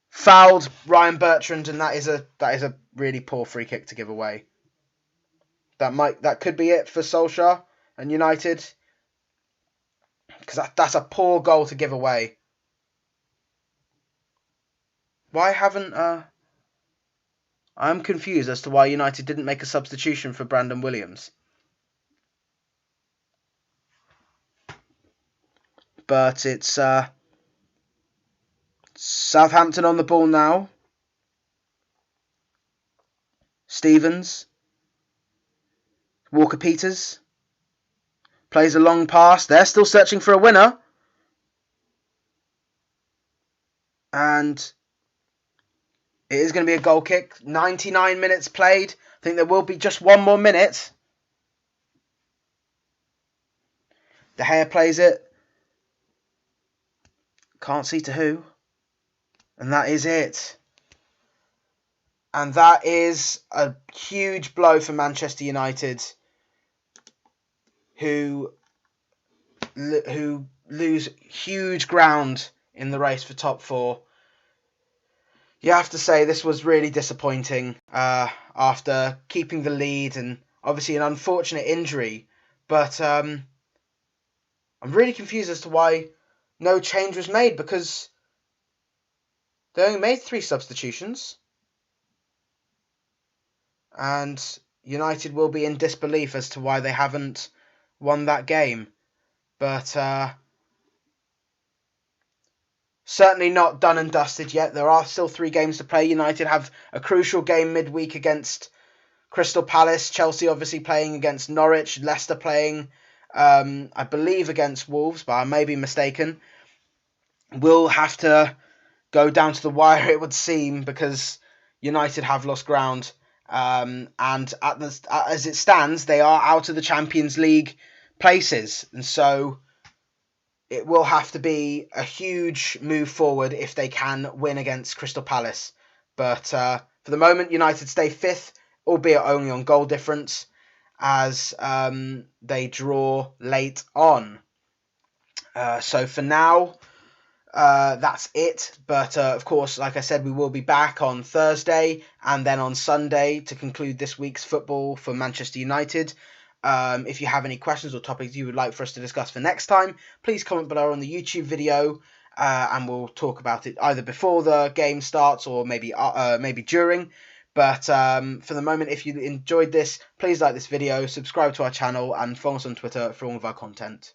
fouled Ryan Bertrand, and that is a really poor free kick to give away. That could be it for Solskjaer and United, because that's a poor goal to give away. Why haven't I'm confused as to why United didn't make a substitution for Brandon Williams. But it's Southampton on the ball now. Stevens. Walker-Peters. Plays a long pass. They're still searching for a winner. And it is going to be a goal kick. 99 minutes played. I think there will be just one more minute. De Gea plays it. Can't see to who. And that is it. And that is a huge blow for Manchester United, who lose huge ground in the race for top four. You have to say this was really disappointing after keeping the lead, and obviously an unfortunate injury. But I'm really confused as to why no change was made, because they only made 3 substitutions. And United will be in disbelief as to why they haven't won that game. But certainly not done and dusted yet. There are still 3 games to play. United have a crucial game midweek against Crystal Palace. Chelsea obviously playing against Norwich. Leicester playing, I believe, against Wolves, but I may be mistaken. We'll have to go down to the wire, it would seem, because United have lost ground. And as it stands, they are out of the Champions League places. And so it will have to be a huge move forward if they can win against Crystal Palace. But for the moment, United stay 5th, albeit only on goal difference, as they draw late on. So for now, that's it. But of course, like I said, we will be back on Thursday and then on Sunday to conclude this week's football for Manchester United. If you have any questions or topics you would like for us to discuss for next time, please comment below on the YouTube video, and we'll talk about it either before the game starts or maybe during. But for the moment, if you enjoyed this, please like this video, subscribe to our channel, and follow us on Twitter for all of our content.